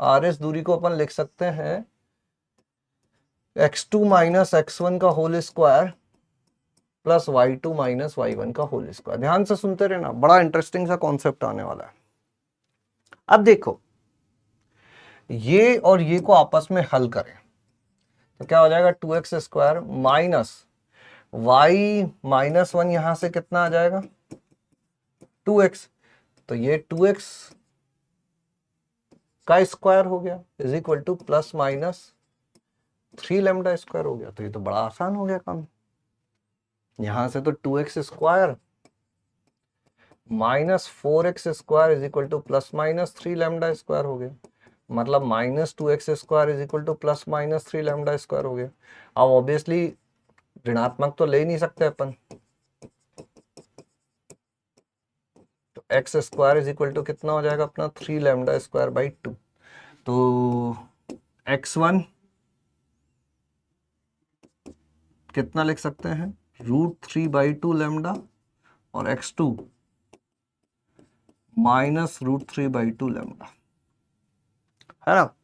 [SPEAKER 1] RS दूरी को अपन लिख सकते हैं x2 माइनस x1 का whole square plus y2 minus y1 का होल स्क्वायर। ध्यान से सुनते रहना, बड़ा इंटरेस्टिंग सा कॉन्सेप्ट आने वाला है। अब देखो, ये और ये को आपस में हल करें तो क्या हो जाएगा? 2x² माइनस y माइनस 1, यहां से कितना आ जाएगा? 2x। तो ये 2x का स्क्वायर हो गया is equal to plus minus 3λ² हो गया। तो ये तो बड़ा आसान हो गया काम। यहां से तो 2x² minus 4x² is equal to plus minus 3λ² हो गया। मतलब -2x² is equal to plus minus 3λ² हो गया। अब ऑब्वियसली ऋणात्मक तो ले नहीं सकते अपन, तो x² इज इक्वल टू कितना हो जाएगा अपना? 3λ²/2। तो x1 कितना लिख सकते हैं? √3/2 लैम्डा, और x2 माइनस √3/2 लैम्डा, है ना।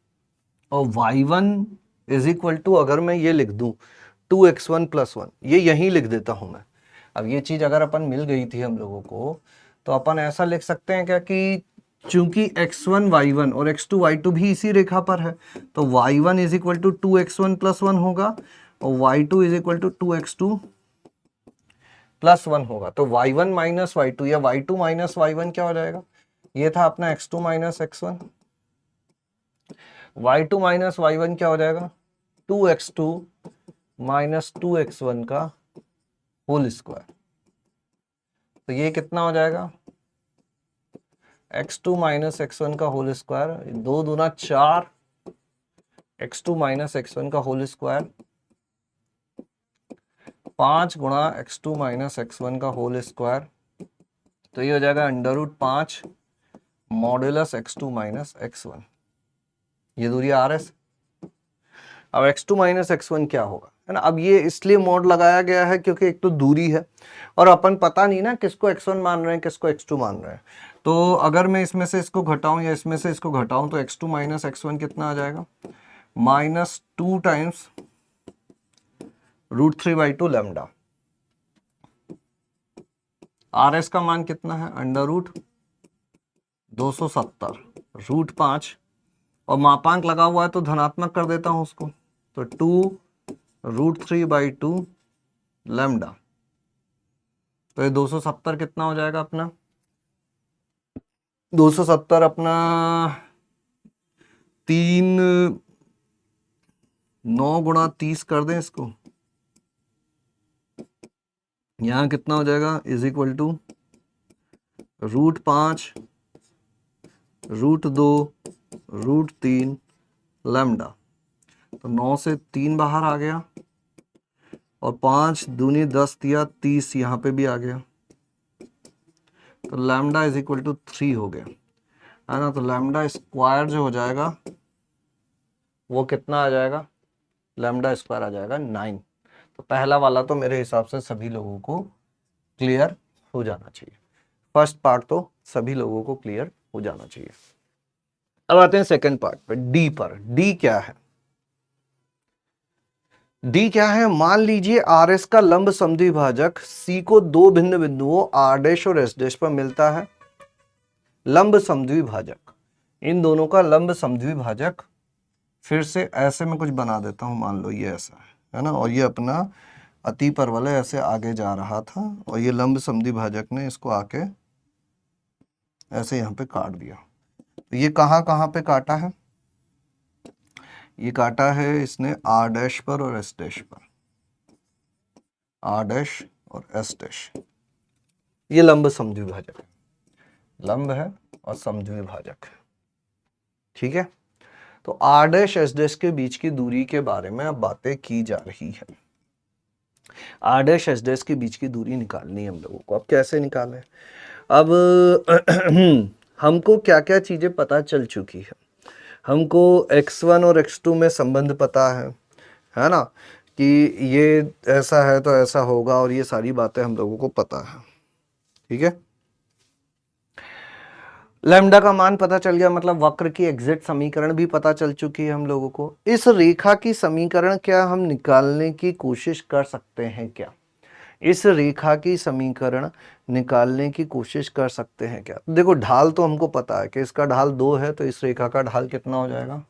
[SPEAKER 1] और y1 इज इक्वल टू, अगर मैं ये लिख दूं 2x1 + 1, ये यहीं लिख देता हूं मैं। अब ये चीज अगर अपन मिल गई थी हम लोगों को, तो अपन ऐसा लिख सकते हैं क्या कि चूंकि x1 y1 और x2 y2 भी इसी रेखा पर है, तो y1 is equal to 2x1 + 1 होगा और y2 is equal to 2x2 + 1 होगा। तो y1 माइनस y2 या y2 माइनस y1 क्या हो जाएगा? ये था अपना x2 minus x1, y2 minus y1 क्या हो जाएगा? 2x2 माइनस 2x1 का होल स्क्वायर। तो ये कितना हो जाएगा? x2 माइनस x1 का होल स्क्वायर, 2 दूना 4, x2 माइनस x1 का होल स्क्वायर 5 गुणा x2 माइनस x1 का होल स्क्वायर। तो ये हो जाएगा √5 मॉड्यूलस x2 माइनस x1। ये दूरी RS। अब x2 माइनस x1 क्या होगा, है ना। अब ये इसलिए मोड लगाया गया है क्योंकि एक तो दूरी है और अपन पता नहीं ना किसको x1 मान रहे हैं किसको x2 मान रहे हैं। तो अगर मैं इसमें से इसको घटाऊं या इसमें से इसको घटाऊं तो x2 माइनस x1 कितना आ जाएगा? -2 टाइम्स √3/2 लैम्डा। RS का मान कितना है? √270 √5, और मापांक लगा हुआ है तो धनात्मक कर देता हूं उसको, तो 2 √3/2 लैम्डा। तो ये 270 कितना हो जाएगा अपना? 270 अपना 3 9 गुणा 30 कर दें इसको, यहां कितना हो जाएगा? Is equal to √5 √2 √3 lambda. तो 9 से 3 बाहर आ गया और 5 दूनी 10 दिया 30 यहाँ पे भी आ गया, तो लैम्डा इज इक्वल टू 3 हो गया, है ना। तो लैम्डा स्क्वायर जो हो जाएगा वो कितना आ जाएगा, लैम्डा स्क्वायर आ जाएगा 9। तो पहला वाला तो मेरे हिसाब से सभी लोगों को क्लियर हो जाना चाहिए, फर्स्ट पार्ट तो सभी लोगों को क्लियर हो जाना चाहिए। अब आते हैं सेकंड पार्ट पे, डी पर। डी क्या है, डी क्या है, मान लीजिए आर एस का लंब समद्विभाजक सी को दो भिन्न बिंदुओं आर डैश और एस डैश पर मिलता है। लंब समद्विभाजक, इन दोनों का लंब समद्विभाजक, फिर से ऐसे में कुछ बना देता हूं, मान लो ये ऐसा है ना, और ये अपना अति परवलय ऐसे आगे जा रहा था और ये लंब समद्विभाजक ने इसको आके ऐसे यहाँ पे काट दिया। तो ये कहाँ कहाँ पे काटा है, ये काटा है इसने आर डैश पर और एस डैश पर, आर डैश और एस डैश। ये लंब समद्विभाजक है, लंब है और समद्विभाजक है, ठीक है। तो आर डैश एस डैश के बीच की दूरी के बारे में अब बातें की जा रही है। आर डैश एस डैश के बीच की दूरी निकालनी है हम लोगों को। अब कैसे निकालें, अब हमको क्या क्या चीजें पता चल चुकी है। हमको x1 और x2 में संबंध पता है ना, कि ये ऐसा है तो ऐसा होगा, और ये सारी बातें हम लोगों को पता है, ठीक है। लैम्डा का मान पता चल गया, मतलब वक्र की एग्जैक्ट समीकरण भी पता चल चुकी है हम लोगों को। इस रेखा की समीकरण क्या हम निकालने की कोशिश कर सकते हैं क्या, इस रेखा की समीकरण निकालने की कोशिश कर सकते हैं क्या। देखो ढाल तो हमको पता है कि इसका ढाल 2 है, तो इस रेखा का ढाल कितना हो जाएगा,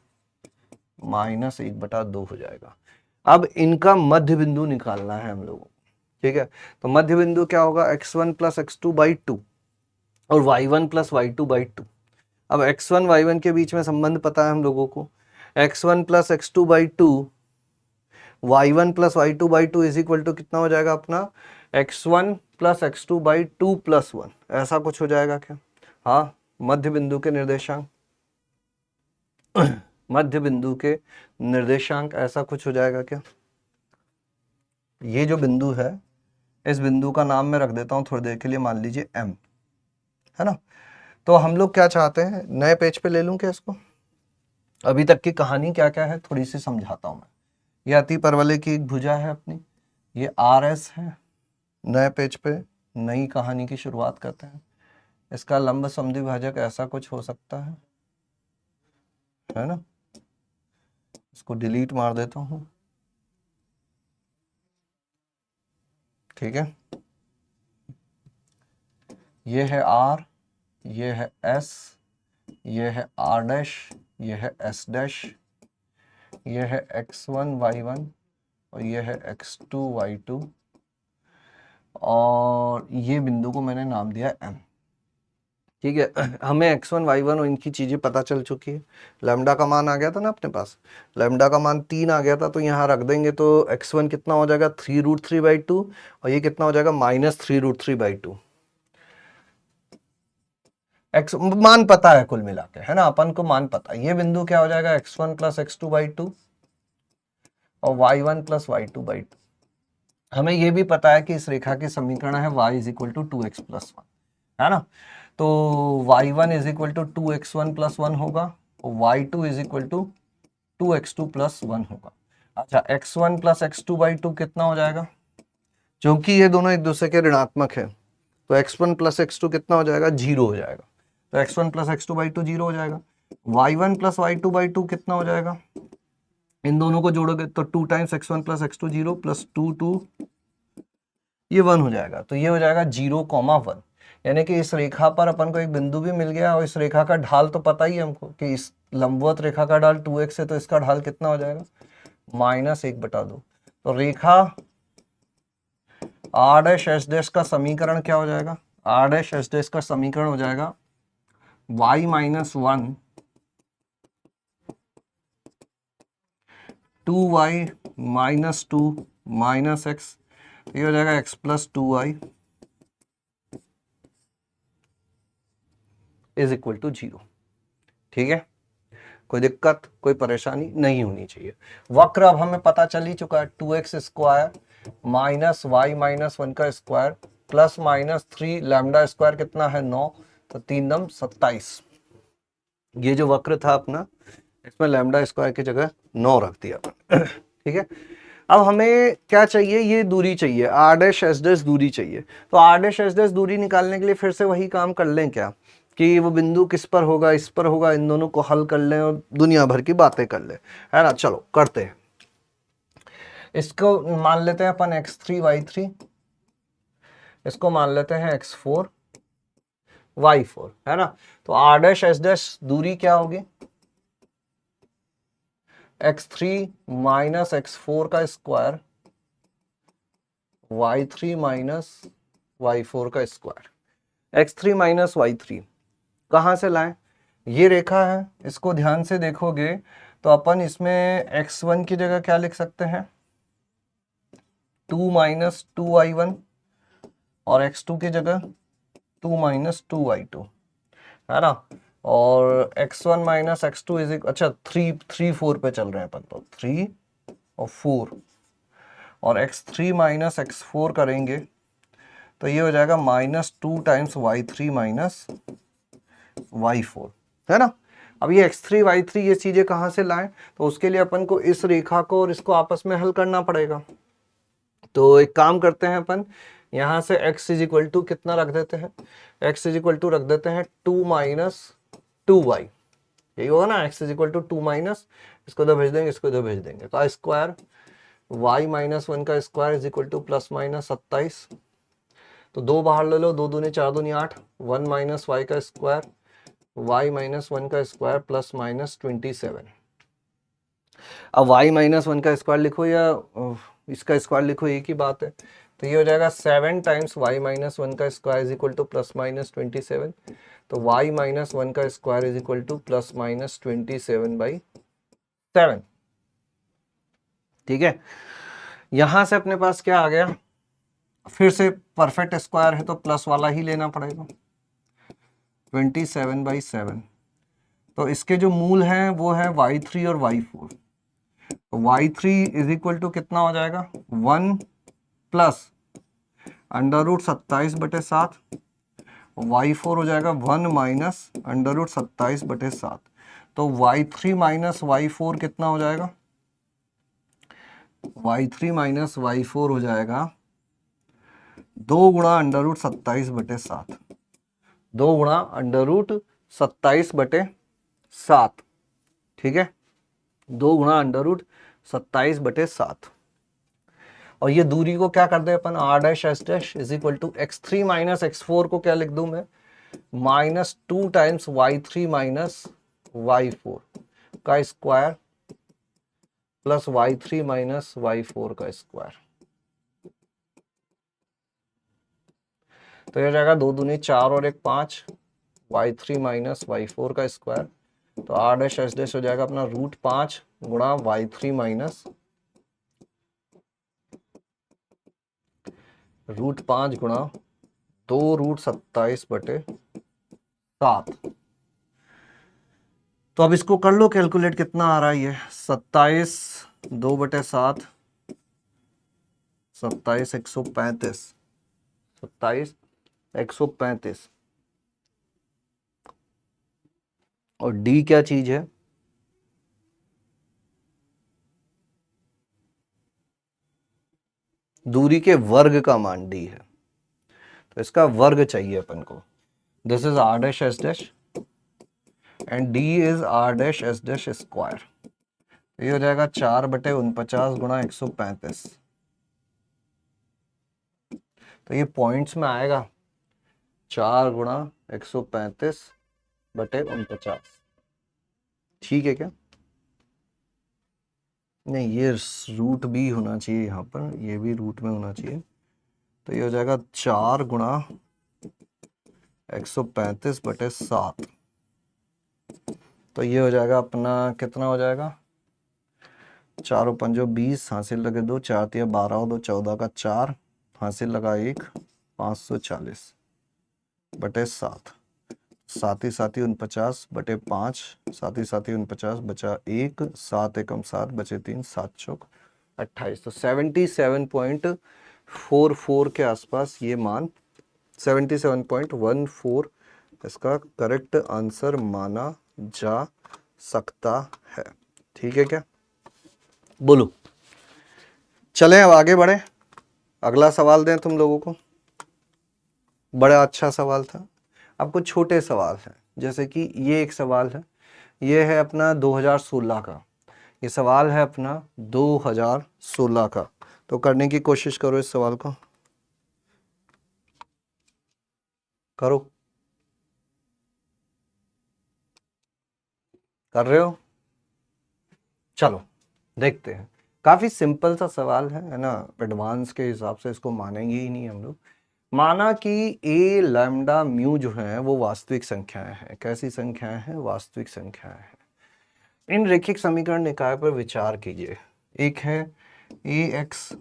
[SPEAKER 1] -1/2 हो जाएगा। अब इनका मध्य बिंदु निकालना है हम लोगों को, ठीक है। तो मध्य बिंदु क्या होगा, x1 + x2/2 और y1 + y2/2। अब x1 y1 के बीच में संबंध पता है हम लोगों को, x1 + x2/2, y1 + y2/2 is equal to कितना हो जाएगा अपना, x1 + x2/2 + 1, ऐसा कुछ हो जाएगा क्या। हाँ, मध्य बिंदु के निर्देशांक मध्य बिंदु के निर्देशांक ऐसा कुछ हो जाएगा क्या। ये जो बिंदु है, इस बिंदु का नाम मैं रख देता हूं थोड़ी देर के लिए, मान लीजिए m, है ना। तो हम लोग क्या चाहते हैं, नए पेज पे ले लूं क्या इसको, अभी तक की कहानी क्या क्या है थोड़ी सी समझाता हूं मैं। ये अति परवलय की एक भुजा है अपनी, ये आर एस है। नए पेज पे नई कहानी की शुरुआत करते हैं। इसका लंब समद्विभाजक ऐसा कुछ हो सकता है ना। इसको डिलीट मार देता हूं, ठीक है। ये है आर, ये है एस, ये है आर डैश, ये है एस डैश, ये है x1 y1 और ये है x2 y2, और ये बिंदु को मैंने नाम दिया m, ठीक है। हमें x1 y1 और इनकी चीजें पता चल चुकी है। लैम्डा का मान आ गया था ना अपने पास, लैम्डा का मान 3 आ गया था, तो यहाँ रख देंगे तो x1 कितना हो जाएगा 3√3/2 और ये कितना हो जाएगा -3√3/2। x मान पता है कुल मिला के, है ना, अपन को मान पता है। ये बिंदु क्या हो जाएगा, x1 + x2/2 और y1 + y2/2। हमें ये भी पता है कि इस रेखा की समीकरण है y = 2x + 1, है ना। तो y1 = 2x1 + 1 होगा और y2 = 2x2 + 1 होगा। अच्छा, x1 + x2/2 कितना हो जाएगा, क्योंकि ये दोनों एक दूसरे के ऋणात्मक है, तो x1 + x2 कितना हो जाएगा, 0 हो जाएगा। तो x1 + x2/2 0 हो जाएगा। y1 + y2/2 कितना हो जाएगा, इन दोनों को जोड़ोगे तो 2 टाइम्स x1 + x2 0 + 2 2, ये 1 हो जाएगा। तो ये हो जाएगा 0,1, यानी कि इस रेखा पर अपन को एक बिंदु भी मिल गया और इस रेखा का ढाल तो पता ही है हमको कि इस लंबवत रेखा का ढाल 2x है, तो इसका ढाल कितना हो जाएगा, -1/2। तो रेखा आर डैश एस डैश का समीकरण क्या हो जाएगा, आर डैश एस डैश का समीकरण हो जाएगा y - 1 2y - 2 - x, ये हो जाएगा x + 2y = 0, ठीक है। कोई दिक्कत कोई परेशानी नहीं होनी चाहिए। वक्र अब हमें पता चल ही चुका है, 2x square minus Y minus 1 का square plus minus 3 lambda square कितना है 9, तो 3 दम 27। ये जो वक्र था अपना, इसमें लैम्डा स्क्वायर की जगह 9 रख दिया अपन। ठीक है, अब हमें क्या चाहिए, ये दूरी चाहिए, आर डैश एस डैश दूरी चाहिए। तो आर डैश एस डैश दूरी निकालने के लिए फिर से वही काम कर लें क्या, कि वो बिंदु किस पर होगा, इस पर होगा, इन दोनों को हल कर लें और दुनिया भर की बातें कर लें, है ना। चलो करते हैं, इसको मान लेते हैं अपन x3 y3, इसको मान लेते हैं x4 y4, है ना। तो आर डैश एस डैश दूरी क्या होगी, x3 माइनस x4 का स्क्वायर y3 माइनस y4 का स्क्वायर। x3 माइनस y3 कहाँ से लाएं, ये रेखा है, इसको ध्यान से देखोगे तो अपन इसमें x1 की जगह क्या लिख सकते हैं, 2 माइनस 2y1, और x2 की जगह 2 माइनस 2y2, है ना। और x1 माइनस x2 इज, अच्छा 3 4 पे चल रहे हैं अपन, तो 3 और 4, और x3 माइनस x4 करेंगे तो ये हो जाएगा -2 टाइम्स y3 माइनस y4, है ना। अब ये x3 y3 ये चीजें कहाँ से लाएं, तो उसके लिए अपन को इस रेखा को और इसको आपस में हल करना पड़ेगा। तो एक काम करते हैं अपन, यहां से x इज इक्वल टू कितना रख देते हैं, x इज इक्वल टू रख देते हैं 2 माइनस 2y, यही होगा ना, x is equal to 2 minus, इसको इधर भेज देंगे, इसको इधर भेज देंगे, तो स्क्वायर y माइनस 1 का square is equal to plus minus 27, तो 2 बाहर ले लो, 2 दूनी 4 दूनी 8, 1 माइनस वाई का स्क्वायर y माइनस 1 का स्क्वायर प्लस माइनस 27। अब y माइनस 1 का स्क्वायर लिखो या इसका स्क्वायर लिखो, एक ही बात है। तो ये हो जाएगा 7 टाइम्स y माइनस 1 का square is equal to plus minus 27, तो y माइनस 1 का square is equal to plus minus 27/7। ठीक है, यहां से अपने पास क्या आ गया, फिर से परफेक्ट स्क्वायर है तो प्लस वाला ही लेना पड़ेगा, 27/7। तो इसके जो मूल हैं वो है y3 और y4, तो y3 इज इक्वल टू कितना हो जाएगा 1 प्लस √27/7, y4 हो जाएगा 1 माइनस √27/7। तो y3 माइनस y4 कितना हो जाएगा, y3 माइनस y4 हो जाएगा 2 गुणा √27/7, 2 गुणा √27/7, ठीक है, 2 गुणा √27/7। और ये दूरी को क्या कर दे अपन, r dash S dash is equal to x3 minus x4 को क्या लिख दूं मैं, -2 टाइम्स y3 माइनस y4 का square plus y3 minus y4 का स्क्वायर। तो ये हो जाएगा 2 दूनी 4 और 1 5, y3 माइनस y4 का स्क्वायर, तो r डैश एस डैश हो जाएगा अपना √5 गुणा y3 माइनस √5 गुणा 2√27/7। तो अब इसको कर लो कैलकुलेट, कितना आ रहा है ये, 27 2/7, 27 135, 27 135। और d क्या चीज है, दूरी के वर्ग का मान d है, तो इसका वर्ग चाहिए अपन को। This is r dash S dash and d is r dash S dash square. ये हो जाएगा 4/49 गुणा 135, तो ये पॉइंट्स में आएगा 4 गुणा 135/49, ठीक है क्या, नहीं ये रूट भी होना चाहिए यहाँ पर, ये भी रूट में होना चाहिए, तो ये हो जाएगा 4 गुणा 135/7, तो ये हो जाएगा अपना कितना हो जाएगा, 4 और 5 20, हासिल लगे 2, 4 3 12 और 2 14 का 4, हासिल लगा 1, 540/7। सात ही 49/5, सात ही 49 बचा 1, 7 एकम 7 बचे 3, 7 चौक 28। तो 77.44 के आसपास ये मान 77.14 इसका करेक्ट आंसर माना जा सकता है। ठीक है क्या? बोलो। चलें अब आगे बढ़े, अगला सवाल दें तुम लोगों को। बड़ा अच्छा सवाल था। अब कुछ छोटे सवाल हैं, जैसे कि ये एक सवाल है, ये है अपना 2016 का, ये सवाल है अपना 2016 का। तो करने की कोशिश करो इस सवाल को, करो। कर रहे हो? चलो देखते हैं। काफी सिंपल सा सवाल है ना, एडवांस के हिसाब से इसको मानेंगे ही नहीं हम लोग। माना कि ए लैम्डा म्यू जो है वो वास्तविक संख्याएं हैं। कैसी संख्याएं हैं? वास्तविक संख्याएं हैं। इन रैखिक समीकरण निकाय पर विचार कीजिए। एक है a x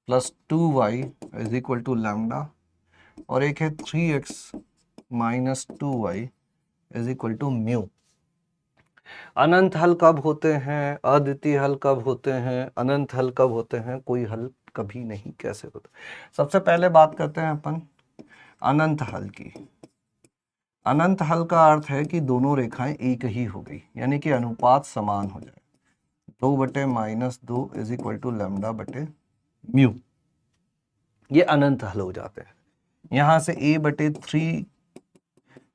[SPEAKER 1] plus 2y is equal to lambda, और एक है 3x minus 2y is equal to mu. अनंत हल कब होते हैं? अद्वितीय हल कब होते हैं? अनंत हल कब होते हैं? कोई हल कभी नहीं। कैसे होता? सबसे पहले बात करते हैं अपन अनंत हल की। अनंत हल का अर्थ है कि दोनों रेखाएं एक ही हो गई, यानी कि अनुपात समान हो जाए। 2/-2 इज इक्वल टू लैम्डा बटे म्यू, ये अनंत हल हो जाते हैं। यहां से a/3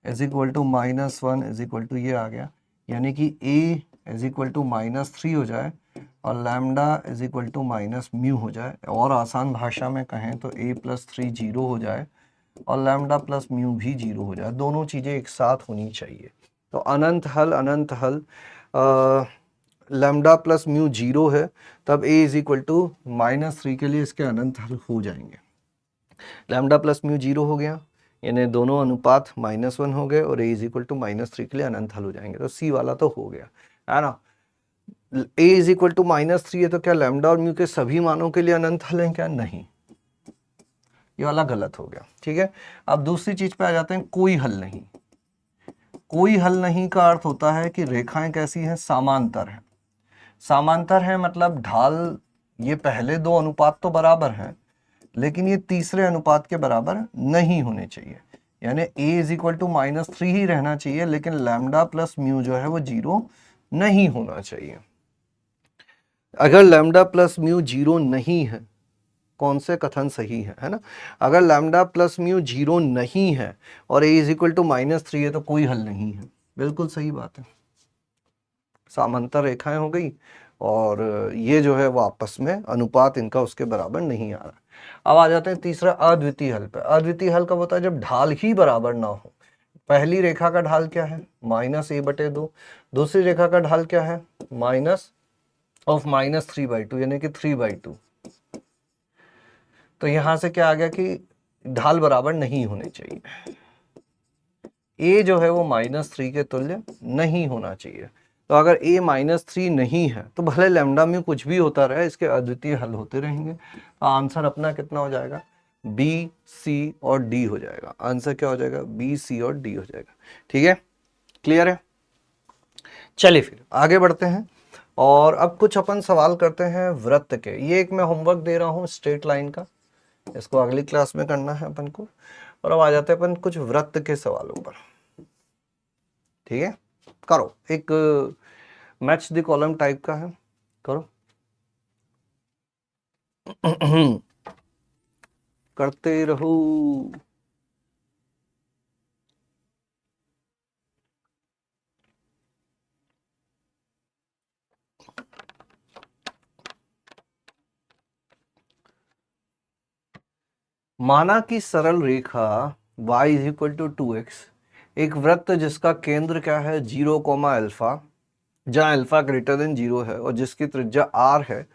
[SPEAKER 1] is equal to -1 is equal to ये आ गया, यानी कि a इज इक्वल टू -3 हो जाए और lambda is equal to minus mu हो जाए, और आसान भाषा में कहें तो a+3 0 हो जाए और लैम्डा प्लस म्यू भी 0 हो जाए। दोनों चीज़ें एक साथ होनी चाहिए। तो अनंत हल लैम्डा प्लस म्यू 0 है, तब a इज इक्वल टू -3 के लिए इसके अनंत हल हो जाएंगे। लैम्डा प्लस म्यू 0 हो गया, यानी दोनों अनुपात -1 हो गए, और a इज इक्वल टू -3 के लिए अनंत हल हो जाएंगे। तो c वाला तो हो गया है ना। a इज इक्वल टू -3 है, तो क्या लैम्डा और म्यू के सभी मानों के लिए अनंत हल है क्या? नहीं, ये वाला गलत हो गया। ठीक है, अब दूसरी चीज पे आ जाते हैं, कोई हल नहीं। कोई हल नहीं का अर्थ होता है कि रेखाएं कैसी हैं? समांतर हैं। समांतर है मतलब ढाल, ये पहले दो अनुपात तो बराबर हैं, लेकिन ये तीसरे अनुपात के बराबर नहीं होने चाहिए। यानी a इज इक्वल टू -3 ही रहना चाहिए, लेकिन लैम्डा प्लस म्यू जो है वो 0 नहीं होना चाहिए। अगर लैम्डा प्लस म्यू 0 नहीं है, कौन से कथन सही है ना? अगर लैम्डा प्लस म्यू 0 नहीं है और a इज इक्वल टू -3 है, तो कोई हल नहीं है। बिल्कुल सही बात है। समांतर रेखाएं हो गई, और ये जो है वो आपस में अनुपात इनका उसके बराबर नहीं आ रहा। अब आ जाते हैं तीसरा अद्वितीय हल पे। अद्वितीय हल कब होता है? जब ढाल ही बराबर ना हो। पहली रेखा का ढाल क्या है? -a/2। दूसरी रेखा का ढाल क्या है? -3/2, यानी कि 3/2। तो यहां से क्या आ गया कि ढाल बराबर नहीं होने चाहिए। a जो है वो -3 के तुल्य नहीं होना चाहिए। तो अगर a -3 नहीं है, तो भले लैम्डा में कुछ भी होता रहे, इसके अद्वितीय हल होते रहेंगे। तो आंसर अपना कितना हो जाएगा? B, C और D हो जाएगा। आंसर क्या हो जाएगा? B, C और D हो जाएगा। ठीक है, क्लियर है? चलिए फिर आगे बढ़ते हैं, और अब कुछ अपन सवाल करते हैं वृत्त के। ये एक मैं होमवर्क दे रहा हूँ स्ट्रेट लाइन का, इसको अगली क्लास में करना है अपन को। और अब आ जाते हैं अपन कुछ वृत्त के सवालों पर। ठीक है, करो। एक मैच द कॉलम टाइप का है, करो। करते रहो। माना कि सरल रेखा y is equal to 2x एक वृत्त जिसका केंद्र क्या है? 0, अल्फा, जहां अल्फा ग्रेटर देन 0 है और जिसकी त्रिज्या r है,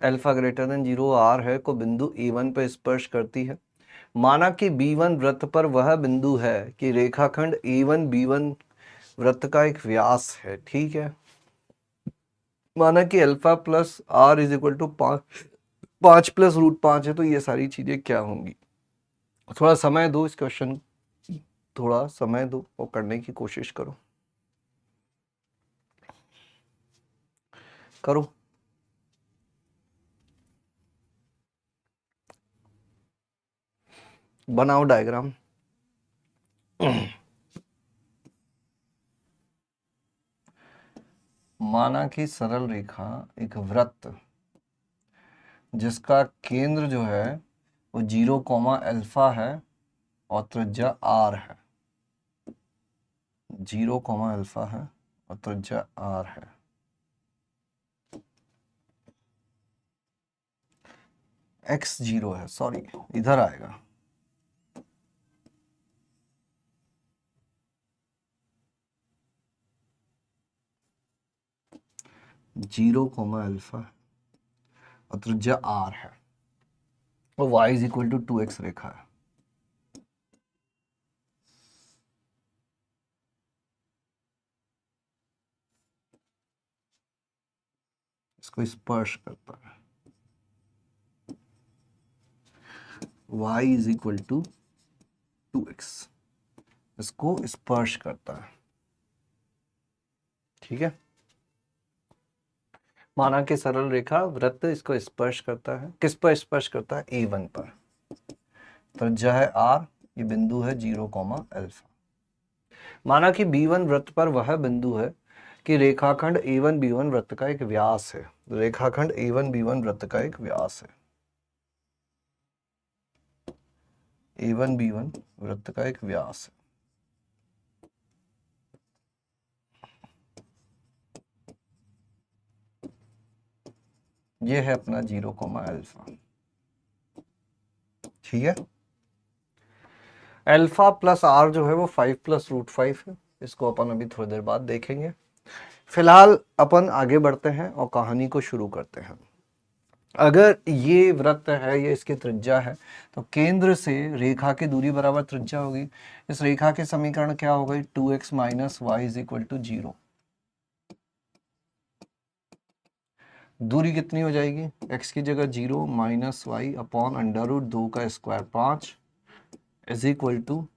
[SPEAKER 1] अल्फा ग्रेटर देन 0 r है, को बिंदु a1 पर स्पर्श करती है। माना कि b1 वृत्त पर वह बिंदु है कि रेखाखंड a1 b1 वृत्त का एक व्यास है। ठीक है, माना कि alpha plus r is equal to 5 + √5 है, तो ये सारी चीजें क्या होंगी? थोड़ा समय दो इस क्वेश्चन, थोड़ा समय दो और करने की कोशिश करो, करो। बनाओ डायग्राम। माना कि सरल रेखा एक वृत्त जिसका केंद्र जो है वो 0, है और त्रिज्या r है। 0, है और त्रिज्या r है। x 0 है, सॉरी इधर आएगा। जीरो कोमा अल्फा और त्रिज्या r है और y is equal to 2x रेखा है। इसको स्पर्श करता है। y is equal to 2x, इसको स्पर्श करता है। ठीक है, माना कि सरल रेखा वृत्त इसको स्पर्श करता है। किस पर स्पर्श करता है? A1 पर। त्रिज्या है r, ये बिंदु है 0, माना कि B1 वृत्त पर वह बिंदु है कि रेखाखंड A1 B1 वृत्त का एक व्यास है। रेखाखंड A1 B1 वृत्त का एक व्यास है। A1 B1 वृत्त का एक व्यास है। ये है अपना 0, ठीक है। अल्फा प्लस r जो है वो 5 प्लस रूट 5 है। इसको अपन अभी थोड़ी देर बाद देखेंगे। फिलहाल अपन आगे बढ़ते हैं और कहानी को शुरू करते हैं। अगर ये वृत्त है, ये इसकी त्रिज्या है, तो केंद्र से रेखा की दूरी बराबर त्रिज्या होगी। इस रेखा के समीकरण क्या हो गई? 2x minus Y is equal to 0। दूरी कितनी हो जाएगी? x की जगह 0 minus Y upon under root 2 का स्क्वायर 5 इज इक्वल टू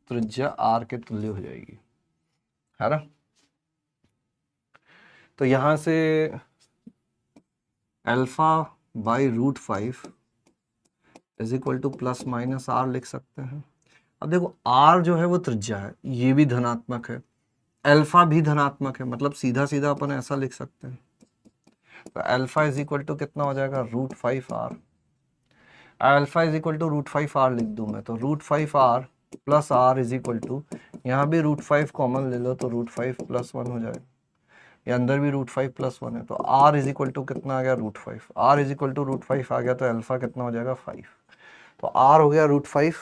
[SPEAKER 1] त्रिज्या r के तुल्य हो जाएगी, है ना। तो यहां से alpha by root 5 is equal to plus minus r लिख सकते हैं। अब देखो r जो है वो त्रिज्या है, ये भी धनात्मक है, अल्फा भी धनात्मक है, मतलब सीधा सीधा अपन ऐसा लिख सकते हैं। तो अल्फा इज इक्वल टू कितना हो जाएगा? √5r। Alpha is equal to √5r लिख दूं मैं, तो √5r plus r is equal to, यहाँ भी √5 कॉमन ले लो तो √5 प्लस 1 हो जाएगा। ये अंदर भी √5 प्लस 1 है, तो r इज इक्वल टू कितना आ गया? √5। r इज इक्वल टू √5 आ गया, तो अल्फा कितना हो जाएगा? 5। तो r हो गया √5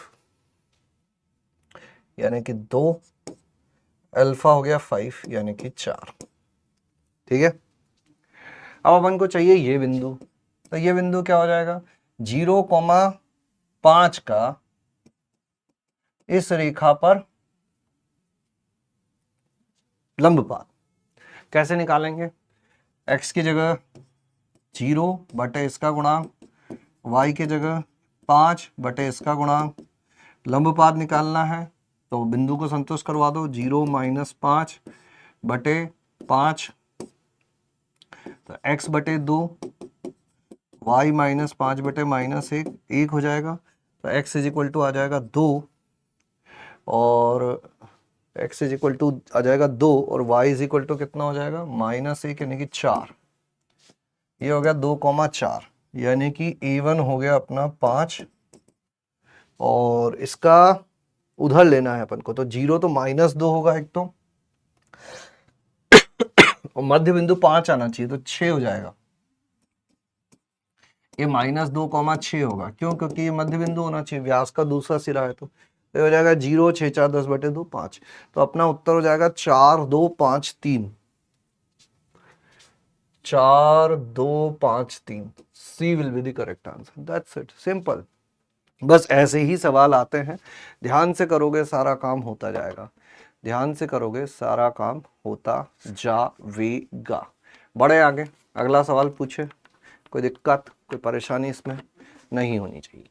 [SPEAKER 1] यानी कि 2, अल्फा हो गया 5 यानी कि 4। ठीक है, अब अपन को चाहिए ये बिंदु। तो ये बिंदु क्या हो जाएगा? 0,5 का इस रेखा पर लंबपात कैसे निकालेंगे? x की जगह 0 बटे इसका गुणांक, y की जगह 5 बटे इसका गुणांक। लंबपात निकालना है तो बिंदु को संतुष्ट करवा दो। 0 माइनस 5 बटे 5, तो x बटे 2, y माइनस 5 बटे माइनस 1, 1 हो जाएगा। तो x इज इक्वल टू आ जाएगा 2 और x इज इक्वल टू आ जाएगा 2 और y इज इक्वल टू कितना हो जाएगा? -1 यानी कि 4। ये हो गया 2,4 यानी कि A1 हो गया अपना 5 और इसका उधर लेना है अपन को, तो 0 तो -2 होगा एक तो, और मध्य बिंदु 5 आना चाहिए तो 6 हो जाएगा। ये -2,6 होगा, क्यों? क्योंकि ये मध्य बिंदु होना चाहिए, व्यास का दूसरा सिरा है। तो ये हो जाएगा 0, 6, 4, 10 बटे 2, 5। तो अपना उत्तर हो जाएगा 4, 2, 5, 3। 4, 2, 5, 3। C will be the correct answer. That's it, simple. बस ऐसे ही सवाल आते हैं, ध्यान से करोगे सारा काम होता जाएगा। ध्यान से करोगे सारा काम होता जाएगा। बढ़े आगे, अगला सवाल पूछे। कोई दिक्कत, कोई परेशानी इसमें नहीं होनी चाहिए।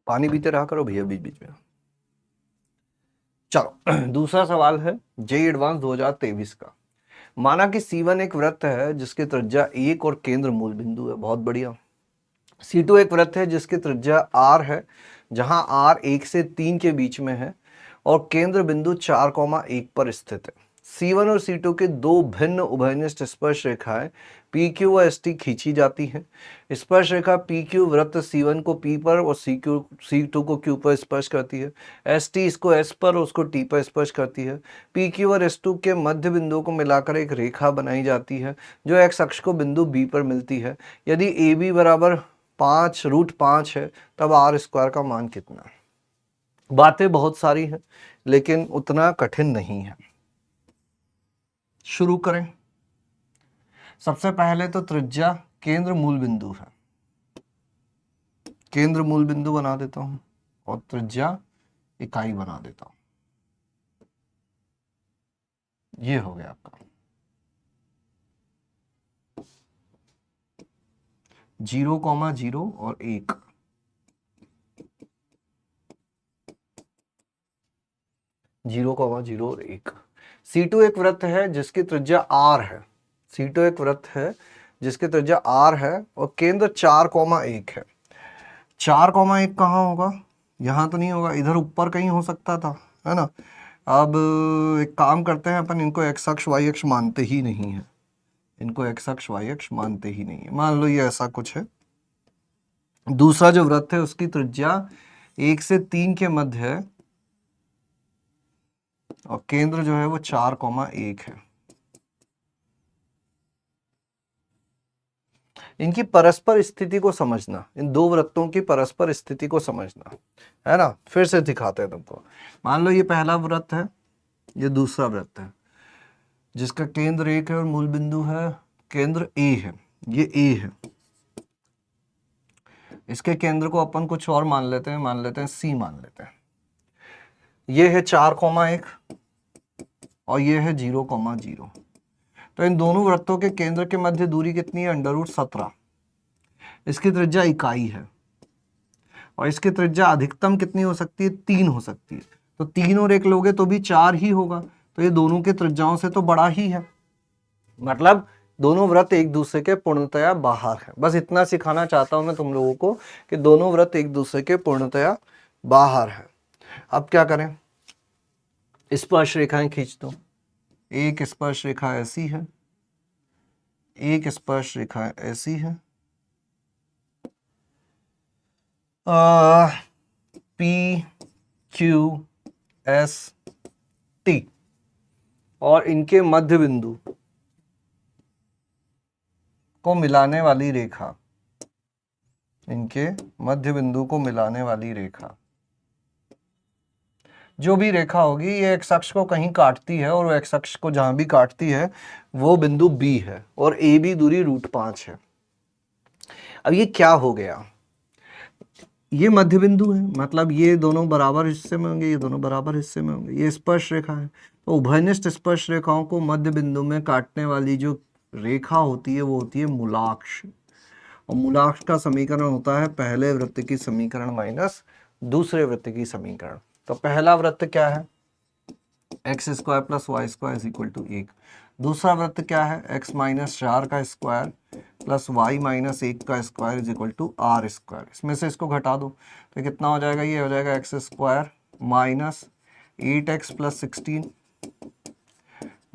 [SPEAKER 1] पानी पीते रहा करो भैया बीच बीच में। चलो दूसरा सवाल है जेईई एडवांस 2023 का। माना कि C1 एक वृत्त है जिसकी त्रिज्या 1 और केंद्र मूल बिंदु है, बहुत बढ़िया। C2 एक वृत्त है जिसकी त्रिज्या r है, जहां r 1 से 3 के बीच में है और केंद्र बिंदु 4,1 पर स्थित है। C1 और C2 के दो भिन्न उभयनिष्ठ स्पर्श रेखाएं PQ व ST खींची जाती हैं। स्पर्श रेखा PQ वृत्त C1 को P पर और C2 को Q पर स्पर्श करती है। ST इसको S पर और उसको T पर स्पर्श करती है। PQ और S2 के मध्य बिंदुओं को मिलाकर एक रेखा बनाई जाती है जो x अक्ष को बिंदु B पर मिलती है। यदि AB बराबर 5√5 है तब r स्क्वायर का मान कितना है? बातें बहुत सारी हैं लेकिन उतना कठिन नहीं है। शुरू करें। सबसे पहले तो त्रिज्या केंद्र मूल बिंदु है, केंद्र मूल बिंदु बना देता हूं और त्रिज्या इकाई बना देता हूं। ये हो गया आपका 0,0 और 1। C2 एक वृत्त है जिसकी त्रिज्या r है। C2 एक वृत्त है जिसकी त्रिज्या r है और केंद्र 4,1 है। 4,1 कहाँ होगा? यहाँ तो नहीं होगा, इधर ऊपर कहीं हो सकता था, है ना। अब एक काम करते हैं अपन, इनको x अक्ष y अक्ष मानते ही नहीं है, इनको x अक्ष y अक्ष मानते ही नहीं है। मान लो ये ऐसा कुछ है। दूसरा जो वृत्त है उसकी त्रिज्या 1 से 3 के मध्य है और केंद्र जो है वो 4,1 है। इनकी परस्पर स्थिति को समझना, इन दो वृत्तों की परस्पर स्थिति को समझना, है ना। फिर से दिखाते हैं तुमको। मान लो ये पहला वृत्त है, ये दूसरा वृत्त है जिसका केंद्र 1 है और मूल बिंदु है केंद्र A है, ये A है। इसके केंद्र को अपन कुछ और मान लेते हैं C मान लेते हैं। ये है 4,1 और ये है 0,0। तो इन दोनों वृत्तों के केंद्र के मध्य दूरी कितनी है? √17। इसकी त्रिज्या इकाई है और इसकी त्रिज्या अधिकतम कितनी हो सकती है? 3 हो सकती है। तो 3 और 1 लोगे तो भी 4 ही होगा, तो ये दोनों के त्रिज्याओं से तो बड़ा ही है, मतलब दोनों वृत्त एक दूसरे के पूर्णतया बाहर है। बस इतना सिखाना चाहता हूं मैं तुम लोगों को कि दोनों वृत्त एक दूसरे के पूर्णतया बाहर है। अब क्या करें? स्पर्श रेखाएं खींच दो। एक स्पर्श रेखा ऐसी है, एक स्पर्श रेखा ऐसी है, P Q S T, और इनके मध्य बिंदु को मिलाने वाली रेखा, इनके मध्य बिंदु को मिलाने वाली रेखा, जो भी रेखा होगी ये x अक्ष को कहीं काटती है और वो x अक्ष को जहां भी काटती है वो बिंदु B है और AB दूरी √5 है। अब ये क्या हो गया? ये मध्य बिंदु है, मतलब ये दोनों बराबर हिस्से में होंगे, ये दोनों बराबर हिस्से में होंगे। ये स्पर्श रेखा है, तो उभयनिष्ठ स्पर्श रेखाओं को मध्य बिंदु में काटने वाली जो रेखा होती है वो होती है मूलाक्ष। और मूलाक्ष का समीकरण होता है पहले वृत्त की समीकरण माइनस दूसरे वृत्त की समीकरण। तो पहला वृत्त क्या है? x² + y² = 1। दूसरा वृत्त क्या है? x - 4 का स्क्वायर प्लस y - 1 का स्क्वायर = r²। इसमें से इसको घटा दो तो कितना हो जाएगा? ये हो जाएगा x² - 8x + 16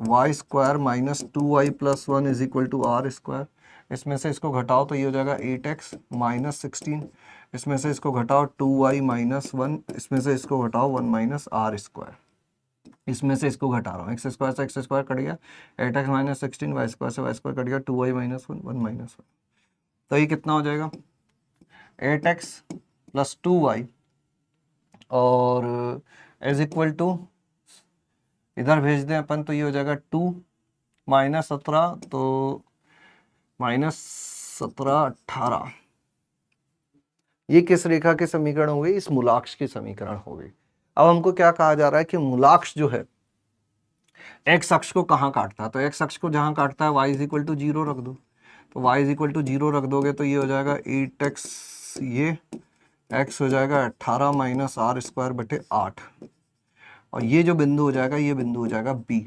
[SPEAKER 1] y² - 2y + 1 = r²। इसमें से इसको घटाओ तो ये हो जाएगा 8x - 16, इसमें से इसको घटाओ 2y - 1, इसमें से इसको घटाओ 1 - r²। इसमें से इसको घटा रहा हूँ, x² से x² कट गया, 8x - 16, y² से y² कट गया, 2y - 1, 1 - 1। तो ये कितना हो जाएगा? 8x + 2y और = इधर भेज दें अपन तो ये हो जाएगा 2 - 17, तो -17 18। ये किस रेखा के समीकरण हो गई? इस मूलाक्ष की समीकरण हो गई। अब हमको क्या कहा जा रहा है कि मूलाक्ष जो है x अक्ष को कहाँ काटता है? तो x अक्ष को जहाँ काटता है y = 0 रख दो। तो y = 0 रख दोगे तो ये हो जाएगा 8x ये x हो जाएगा 18 माइनस आर स्क्वायर बटे 8, और ये जो बिंदु हो जाएगा ये बिंदु हो जाएगा b।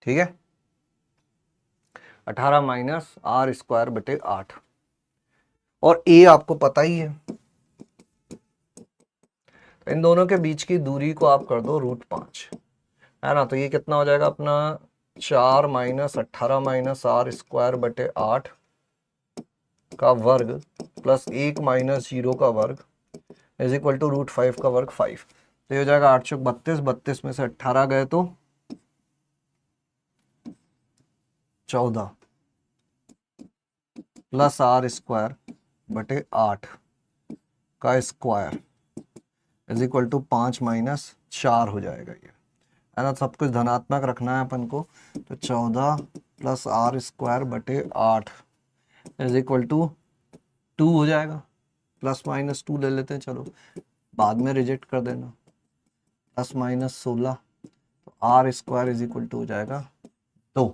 [SPEAKER 1] ठीक है, 18 माइनस आर स्क्वायर बटे 8, और a आपको पता ही है, इन दोनों के बीच की दूरी को आप कर दो √5, है ना। तो ये कितना हो जाएगा अपना 4 माइनस 18 माइनस आर स्क्वायर बटे 8 का वर्ग प्लस 1 माइनस 0 का वर्ग इज इक्वल टू √5 का वर्ग 5। तो ये हो जाएगा 8 चौक 32, 32 में से 18 गए तो 14 प्लस आर स्क्वायर बटे 8 का square is equal to 5 minus 4 हो जाएगा ये, है ना। सब कुछ धनात्मक रखना है अपन को, तो 14 प्लस आर स्क्वायर बटे 8 इज इक्वल टू 2 हो जाएगा, प्लस माइनस 2 ले लेते हैं, चलो बाद में रिजेक्ट कर देना, प्लस माइनस 16, तो R square is equal to हो जाएगा 2,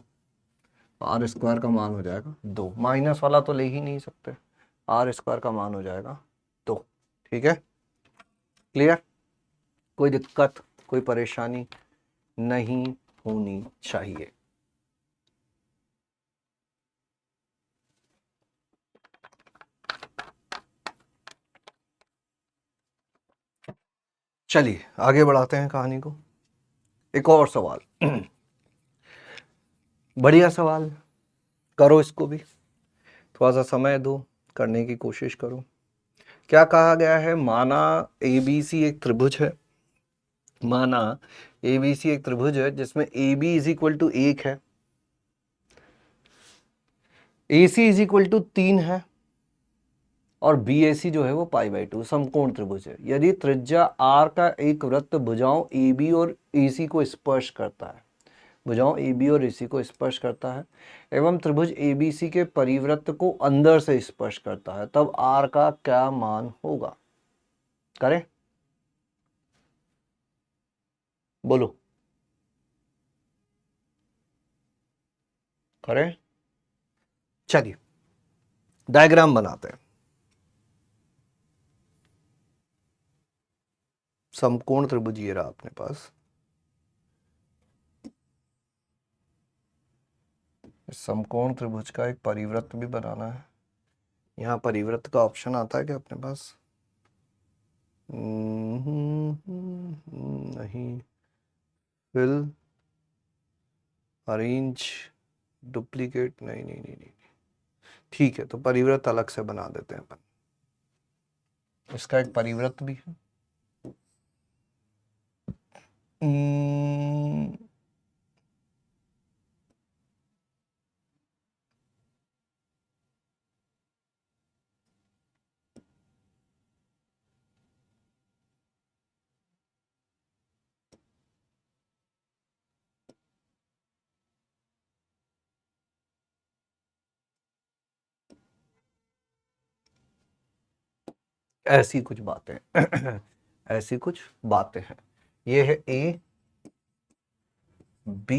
[SPEAKER 1] आर स्क्वायर का मान हो जाएगा 2, माइनस वाला तो ले ही नहीं सकते, आर स्क्वायर का मान हो जाएगा 2। ठीक है, क्लियर, कोई दिक्कत कोई परेशानी नहीं होनी चाहिए। चलिए आगे बढ़ाते हैं कहानी को। एक और सवाल, बढ़िया सवाल, करो इसको भी, थोड़ा सा समय दो, करने की कोशिश करो। क्या कहा गया है, माना ABC एक त्रिभुज है, माना ABC एक त्रिभुज है जिसमें AB इज इक्वल टू 1 है, AC इज इक्वल टू 3 है, और BAC जो है वो π/2 समकोण त्रिभुज है। यदि त्रिज्या R का एक वृत्त भुजाओं AB और AC को स्पर्श करता है, भुजाओं AB और AC को स्पर्श करता है, एवं त्रिभुज ABC के परिवृत्त को अंदर से स्पर्श करता है, तब R का क्या मान होगा? करें, बोलो, करें, चलिए डायग्राम बनाते हैं। समकोण त्रिभुज ये रहा अपने पास, समकोण त्रिभुज का एक परिवृत्त भी बनाना है। यहाँ परिवृत्त का ऑप्शन आता है क्या अपने पास? नहीं, फिल, अरेंज, डुप्लीकेट, नहीं नहीं नहीं नहीं, ठीक है, तो परिवृत्त अलग से बना देते हैं अपन, इसका एक परिवृत्त भी है। ऐसी कुछ बातें ऐसी कुछ बातें हैं। ये है A, B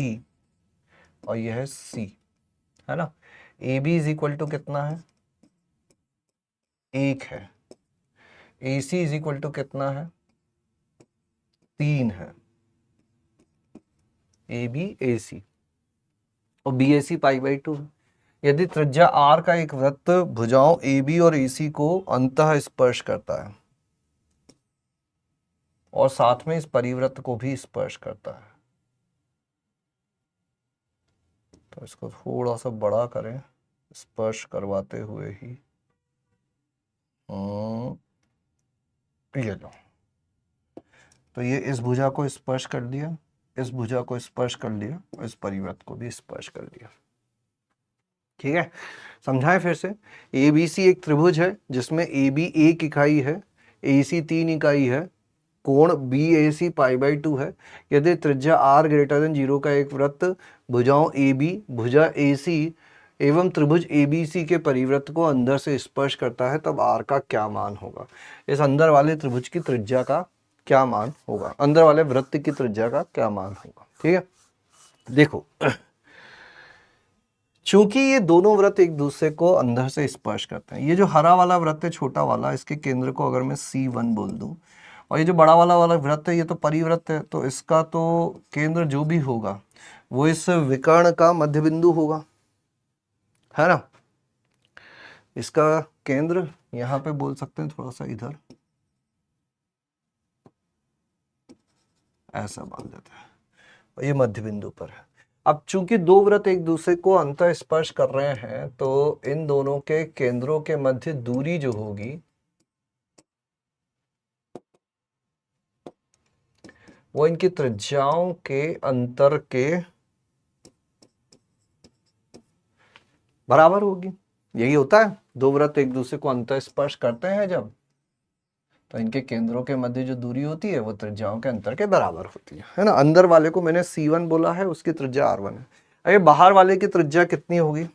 [SPEAKER 1] और यह है C, है ना। AB इज इक्वल टू कितना है? 1 है। AC इज इक्वल टू कितना है? 3 है। AB AC और BAC π/2 है। यदि त्रिज्या R का एक वृत्त भुजाओं AB और AC को अंतः स्पर्श करता है और साथ में इस परिवृत्त को भी स्पर्श करता है, तो इसको थोड़ा सा बड़ा करें, स्पर्श करवाते हुए ही, ये लो, तो ये इस भुजा को स्पर्श कर दिया, इस भुजा को स्पर्श कर लिया, और इस परिवृत्त को भी स्पर्श कर दिया। ठीक है, समझाएं फिर से। ABC एक त्रिभुज है जिसमें AB 1 इकाई है, AC 3 इकाई है, कोण BAC π/2 है। यदि त्रिज्या R ग्रेटर देन 0 का एक वृत्त भुजाओं AB, भुजा AC एवं त्रिभुज ABC के परिवृत्त को अंदर से स्पर्श करता है, तब R का क्या मान होगा? इस अंदर वाले त्रिभुज की त्रिज्या का क्या मान होगा, अंदर वाले वृत्त की त्रिज्या का क्या मान होगा? ठीक है, देखो चूंकि ये दोनों वृत्त एक दूसरे को अंदर से स्पर्श करते हैं, ये जो हरा वाला वृत्त है छोटा वाला, इसके केंद्र को अगर मैं C1 बोल दूं, और ये जो बड़ा वाला वाला वृत्त है ये तो परिवृत्त है, तो इसका तो केंद्र जो भी होगा वो इस विकर्ण का मध्य बिंदु होगा, है ना। इसका केंद्र यहाँ पे बोल सकते हैं थोड़ा सा इधर ऐसा बांध देते हैं, और ये मध्य बिंदु पर है। अब चूंकि दो वृत्त एक दूसरे को अंतः स्पर्श कर रहे हैं, तो इन दोनों के केंद्रों के मध्य दूरी जो होगी वो इनकी त्रिज्याओं के अंतर के बराबर होगी। यही होता है, दो वृत्त एक दूसरे को अंतः स्पर्श करते हैं जब, तो इनके केंद्रों के मध्य जो दूरी होती है वो त्रिज्याओं के अंतर के बराबर होती है ना। अंदर वाले को मैंने C1 बोला है, उसकी त्रिज्या R1 है। अरे बाहर वाले की त्रिज्या कितनी होगी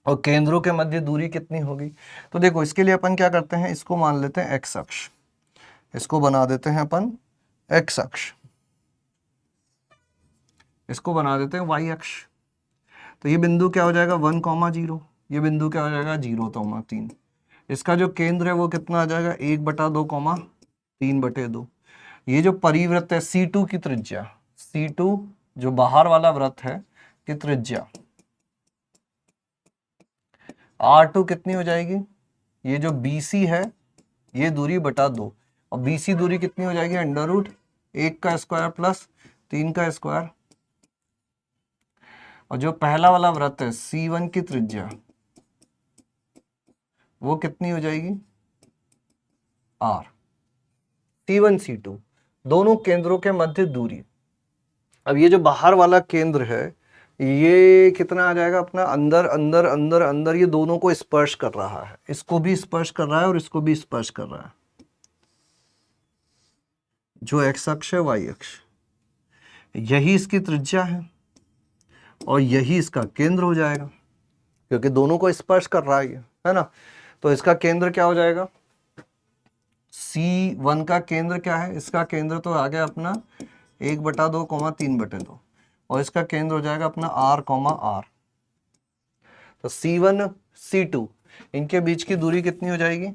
[SPEAKER 1] और केंद्रों के मध्य दूरी कितनी होगी, तो देखो इसके लिए अपन क्या करते हैं, इसको मान लेते हैं x अक्ष, इसको बना देते हैं अपन x अक्ष, इसको बना देते हैं y अक्ष। तो ये बिंदु क्या हो जाएगा 1,0, ये बिंदु क्या हो जाएगा 0,3। इसका जो केंद्र है वो कितना आ जाएगा 1/2, 3/2। ये जो परिवृत्त है C2 की त्रिज्या, C2 जो बाहर वाला वृत्त है की त्रिज्या R2 कितनी हो जाएगी, ये जो BC है ये दूरी बटा 2, और BC दूरी कितनी हो जाएगी √1 का स्क्वायर प्लस 3 का स्क्वायर। और जो पहला वाला वृत्त है C1 की त्रिज्या वो कितनी हो जाएगी R। C1 C2 दोनों केंद्रों के मध्य दूरी। अब ये जो बाहर वाला केंद्र है ये कितना आ जाएगा अपना अंदर अंदर अंदर अंदर, ये दोनों को स्पर्श कर रहा है, इसको भी स्पर्श कर रहा है और इसको भी स्पर्श कर रहा है। जो x अक्ष है y अक्ष, यही इसकी त्रिज्या है और यही इसका केंद्र हो जाएगा, क्योंकि दोनों को स्पर्श कर रहा है ना। तो इसका केंद्र क्या हो जाएगा, C1 का केंद्र क्या है, इसका केंद्र तो आ गया अपना 1/2, 3/2, और इसका केंद्र हो जाएगा अपना R, R। तो C1 C2 इनके बीच की दूरी कितनी हो जाएगी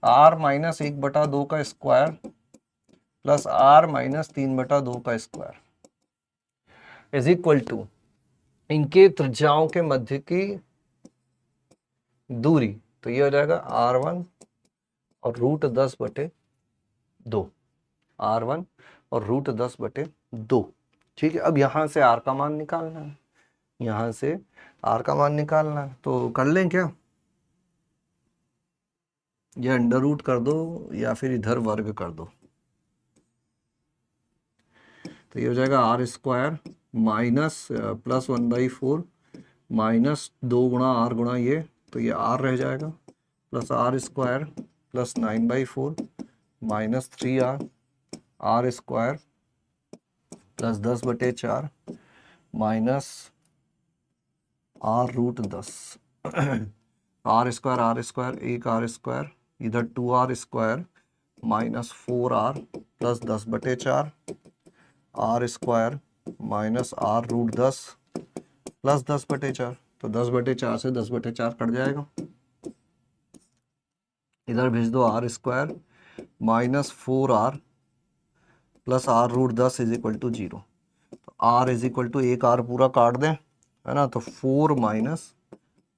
[SPEAKER 1] R - 1/2 का स्क्वायर प्लस R - 3/2 का स्क्वायर इज इक्वल टू इनके त्रिज्याओं के मध्य की दूरी, तो ये हो जाएगा R1 और √10/2, R1 और √10/2। ठीक है, अब यहां से R का मान निकालना है, यहां से R का मान निकालना है, तो कर लें क्या, या अंडर रूट कर दो या फिर इधर वर्ग कर दो। तो ये हो जाएगा R² माइनस प्लस 1/4 माइनस 2 गुणा R गुणा ये, तो ये R रह जाएगा, plus R² plus 9/4 minus 3R, R² plus 10/4 minus R√10 R², एक R², इधर 2R² minus 4R plus 10/4 R² minus R√10 plus 10/4, तो 10/4 से 10/4 कट जाएगा, इधर भेज दो R² minus 4R plus R√10 is equal to 0। तो R इज इक्वल टू एक R पूरा काट दें, है ना, तो 4 minus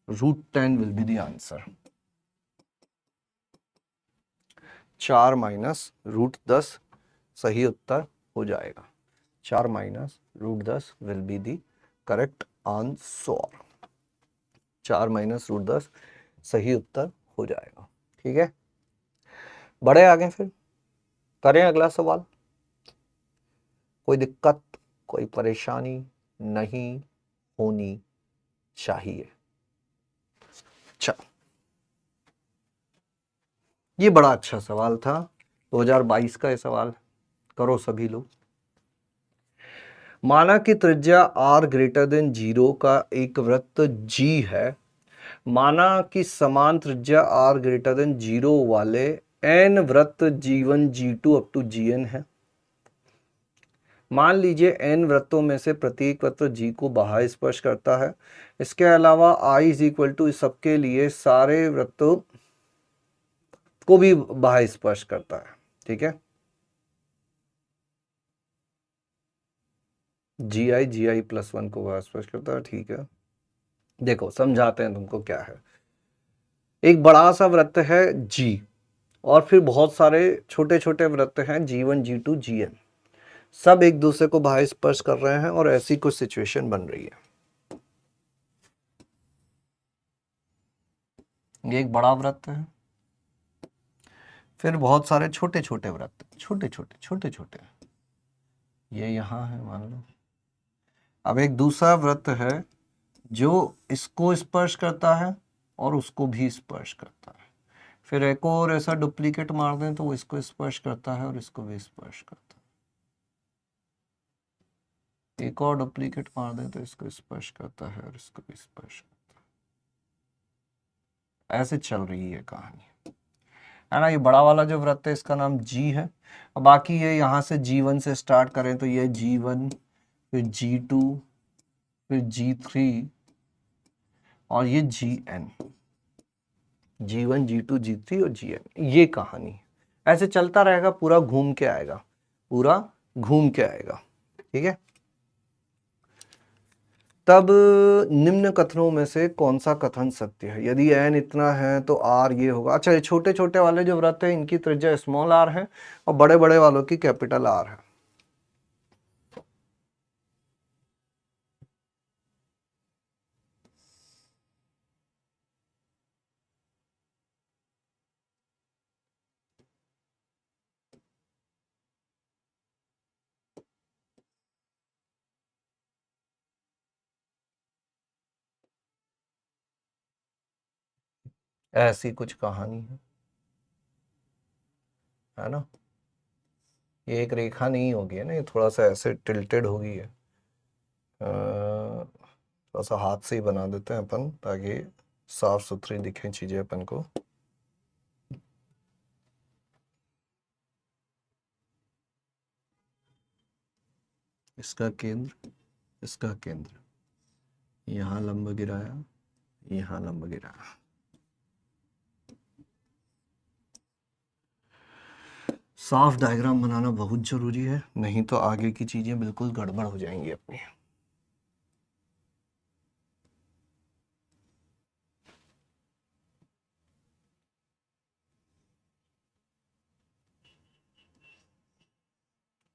[SPEAKER 1] √10 will be the answer. 4 minus √10 सही उत्तर हो जाएगा, 4 minus √10 will be the correct answer. 4 minus √10 सही उत्तर हो जाएगा। ठीक है, बढ़े आगे, फिर करें अगला सवाल। कोई दिक्कत कोई परेशानी नहीं होनी चाहिए। अच्छा, ये बड़ा अच्छा सवाल था, 2022 का ये सवाल, करो सभी लोग। माना कि त्रिज्या R ग्रेटर देन 0 का एक वृत्त G है, माना कि समान त्रिज्या R ग्रेटर देन 0 वाले n वृत्त G1 G2 up to Gn है। मान लीजिए n वृत्तों में से प्रत्येक वृत्त G को बाह्य स्पर्श करता है। इसके अलावा I इज इक्वल टू इस सबके लिए सारे वृत्तों को भी बाह्य स्पर्श करता है। ठीक है, GI प्लस 1 को बाह्य स्पर्श करता है। ठीक है, देखो समझाते हैं तुमको क्या है। एक बड़ा सा वृत्त है G और फिर बहुत सारे छोटे छोटे वृत्त हैं G1 G2 Gn, सब एक दूसरे को बाह्य स्पर्श कर रहे हैं और ऐसी कुछ सिचुएशन बन रही है। ये एक बड़ा वृत्त है, फिर बहुत सारे छोटे छोटे वृत्त, छोटे छोटे छोटे छोटे, ये यहां है मान लो। अब एक दूसरा वृत्त है जो इसको स्पर्श करता है और उसको भी स्पर्श करता है। फिर एक और ऐसा डुप्लीकेट मार दें तो वो इसको स्पर्श करता है और इसको भी स्पर्श करता है। एक और डुप्लीकेट मार दें तो इसको स्पर्श करता है और इसको भी स्पर्श करता है। ऐसे चल रही है कहानी, है ना। ये बड़ा वाला जो वृत्त है इसका नाम G है। और बाकी ये यहाँ से G1 से स्टार्ट करें तो ये G1, फिर G2, फिर G3 और ये Gn, G1 G2 G3 और Gn, ये कहानी ऐसे चलता रहेगा, पूरा घूम के आएगा, पूरा घूम के आएगा। ठीक है, तब निम्न कथनों में से कौन सा कथन सत्य है? यदि n इतना है तो r ये होगा। अच्छा, ये छोटे छोटे वाले जो वृत्त है इनकी त्रिज्या स्मॉल r है और बड़े बड़े वालों की कैपिटल R है। ऐसी कुछ कहानी है ना। ये एक रेखा नहीं होगी, है ना, ये थोड़ा सा ऐसे टिल्टेड होगी है। थोड़ा सा हाथ से ही बना देते हैं अपन ताकि साफ सुथरी दिखें चीजें अपन को। इसका केंद्र, इसका केंद्र, यहाँ लंब गिराया, यहाँ लंब गिराया। साफ डायग्राम बनाना बहुत जरूरी है, नहीं तो आगे की चीजें बिल्कुल गड़बड़ हो जाएंगी अपनी।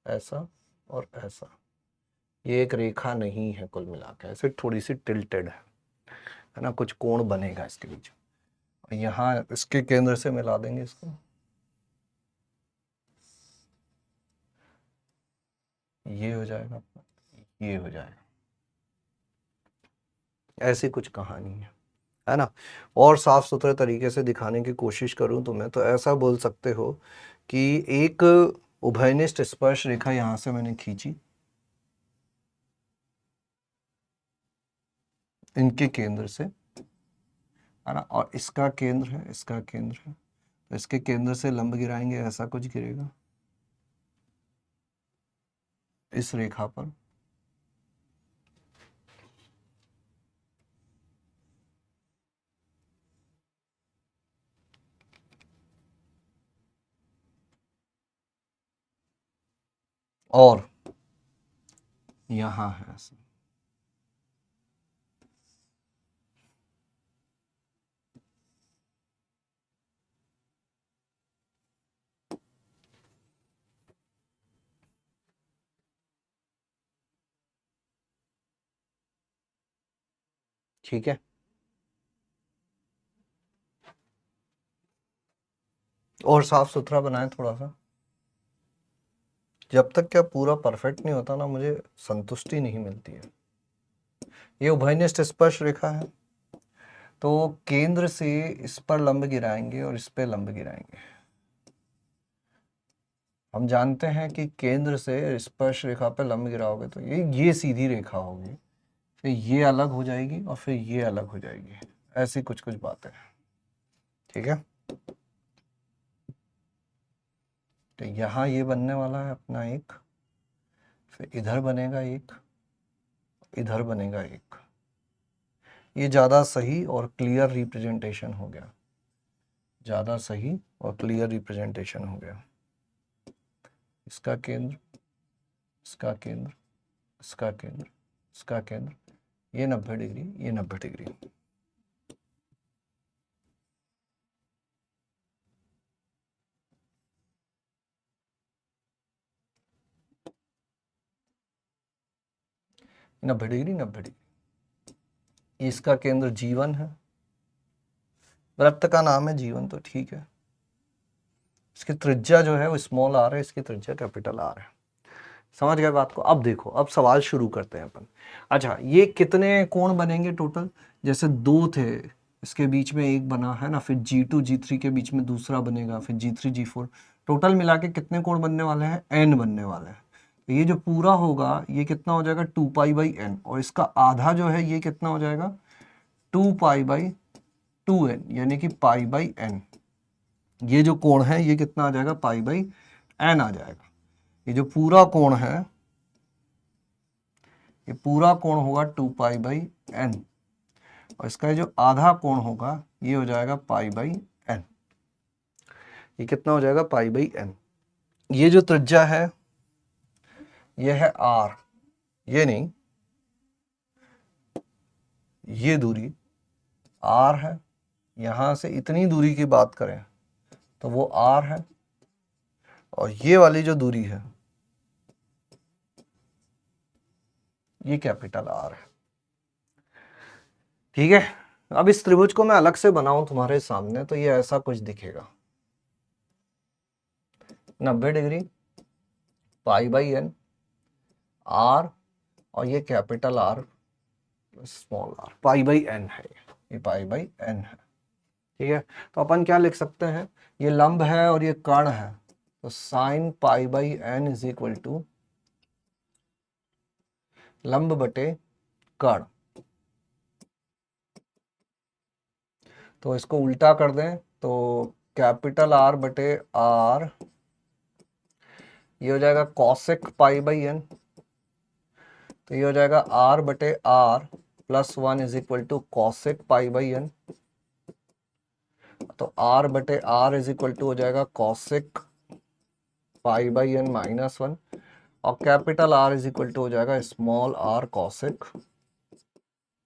[SPEAKER 1] ऐसा और ऐसा, ये एक रेखा नहीं है कुल मिलाकर, ऐसे थोड़ी सी टिल्टेड है ना, कुछ कोण बनेगा इसके बीच। और यहाँ इसके केंद्र से मिला देंगे इसको, ये हो जाएगा, ये हो जाएगा। ऐसी कुछ कहानी है ना। और साफ सुथरे तरीके से दिखाने की कोशिश करूं तो मैं तो ऐसा बोल सकते हो कि एक उभयनिष्ठ स्पर्श रेखा यहां से मैंने खींची इनके केंद्र से, है ना, और इसका केंद्र है, इसका केंद्र है, तो इसके केंद्र से लंब गिराएंगे, ऐसा कुछ गिरेगा इस रेखा पर। और यहां है ऐसा, ठीक है। और साफ सुथरा बनाए थोड़ा सा, जब तक क्या पूरा परफेक्ट नहीं होता ना, मुझे संतुष्टि नहीं मिलती है। ये उभयनिष्ठ स्पर्श रेखा है, तो केंद्र से इस पर लंब गिराएंगे और इस पे लंब गिराएंगे। हम जानते हैं कि केंद्र से स्पर्श रेखा पे लंब गिराओगे तो ये सीधी रेखा होगी, फिर ये अलग हो जाएगी और फिर ये अलग हो जाएगी, ऐसी कुछ कुछ बातें। ठीक है, तो यहाँ ये बनने वाला है अपना एक फिर इधर बनेगा एक, इधर बनेगा एक। ये ज़्यादा सही और क्लियर रिप्रेजेंटेशन हो गया, ज़्यादा सही और क्लियर रिप्रेजेंटेशन हो गया। इसका केंद्र, इसका केंद्र, इसका केंद्र, इसका केंद्र, ये 90 डिग्री, ये 90 डिग्री। नब्बे डिग्री, 90 डिग्री। इसका केंद्र जीवन है, वृत्त का नाम है जीवन, तो ठीक है। इसकी त्रिज्या जो है वो स्मॉल आर है, इसकी त्रिज्या कैपिटल आर है। समझ गए बात को? अब देखो, अब सवाल शुरू करते हैं अपन। अच्छा, ये कितने कोण बनेंगे टोटल? जैसे दो थे, इसके बीच में एक बना है ना, फिर G2 G3 के बीच में दूसरा बनेगा, फिर G3 G4, टोटल मिला के कितने कोण बनने वाले हैं? n बनने वाले हैं। तो ये जो पूरा होगा ये कितना हो जाएगा? 2π/n, और इसका आधा जो है ये कितना हो जाएगा? 2π/2n, यानी कि π/n। ये जो कोण है ये कितना आ जाएगा? π/n आ जाएगा। ये जो पूरा कोण है, ये पूरा कोण होगा 2π/n, और इसका जो आधा कोण होगा ये हो जाएगा π/n। ये कितना हो जाएगा? π/n। ये जो त्रिज्या है ये है r, ये नहीं, ये दूरी r है। यहां से इतनी दूरी की बात करें तो वो r है, और ये वाली जो दूरी है ये कैपिटल R है। ठीक है, अब इस त्रिभुज को मैं अलग से बनाऊं तुम्हारे सामने तो ये ऐसा कुछ दिखेगा। 90 डिग्री, π/n, R, और ये capital R small r, π/n है, ये π/n है। ठीक है, तो अपन क्या लिख सकते हैं? ये लंब है और ये कर्ण है, तो sin π/n is equal to लंब बटे कर्ण। तो इसको उल्टा कर दें तो कैपिटल R बटे R, ये हो जाएगा cosec π/n, तो ये हो जाएगा R बटे R plus 1 is equal to cosec π/n। तो R बटे R इज इक्वल टू हो जाएगा cosec π/n माइनस 1, और capital R is equal to हो जाएगा small r cosec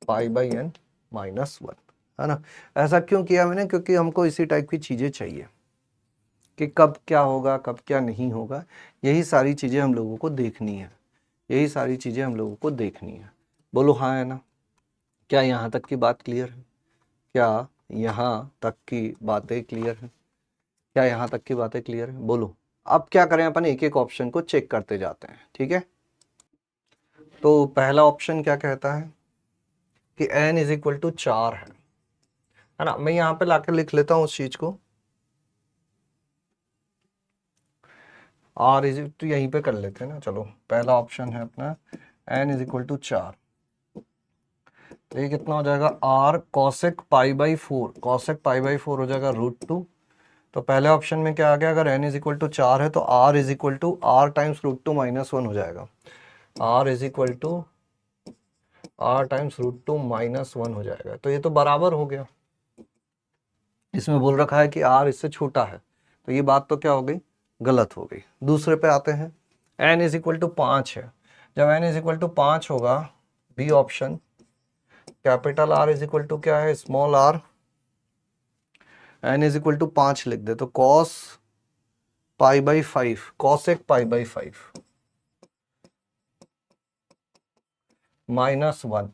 [SPEAKER 1] π/n minus 1, है ना? ऐसा क्यों किया मैंने? क्योंकि हमको इसी टाइप की चीजें चाहिए कि कब क्या होगा, कब क्या नहीं होगा। यही सारी चीजें हम लोगों को देखनी है, यही सारी चीजें हम लोगों को देखनी है। बोलो हाँ है ना? क्या यहाँ तक की बात क्लियर है? क्या यहाँ तक की बातें क्लियर है? क्या यहाँ तक की बातें क्लियर है? बोलो। अब क्या करें, अपन एक एक ऑप्शन को चेक करते जाते हैं। ठीक है, तो पहला ऑप्शन क्या कहता है कि n इज इक्वल टू 4 है ना? मैं यहाँ पे लाकर लिख लेता हूँ उस चीज को, r इज तो यहीं पे कर लेते हैं ना। चलो, पहला ऑप्शन है अपना n इज इक्वल टू 4, तो ये कितना हो जाएगा? r cosec π/4, cosec π/4 हो जाएगा √2। तो पहले ऑप्शन में क्या आ गया? अगर n इज इक्वल टू 4 है तो r is equal to r times √2 minus 1 हो जाएगा। r is equal to r times √2 minus 1 हो जाएगा। तो ये तो बराबर हो गया, इसमें बोल रखा है कि r इससे छोटा है, तो ये बात तो क्या हो गई? गलत हो गई। दूसरे पे आते हैं, n इज इक्वल टू 5 है। जब n इज इक्वल टू 5 होगा, B option, capital R is equal to क्या है? Small r। n is equal to 5 लिख दे तो cos π/5, cosec π/5 माइनस 1।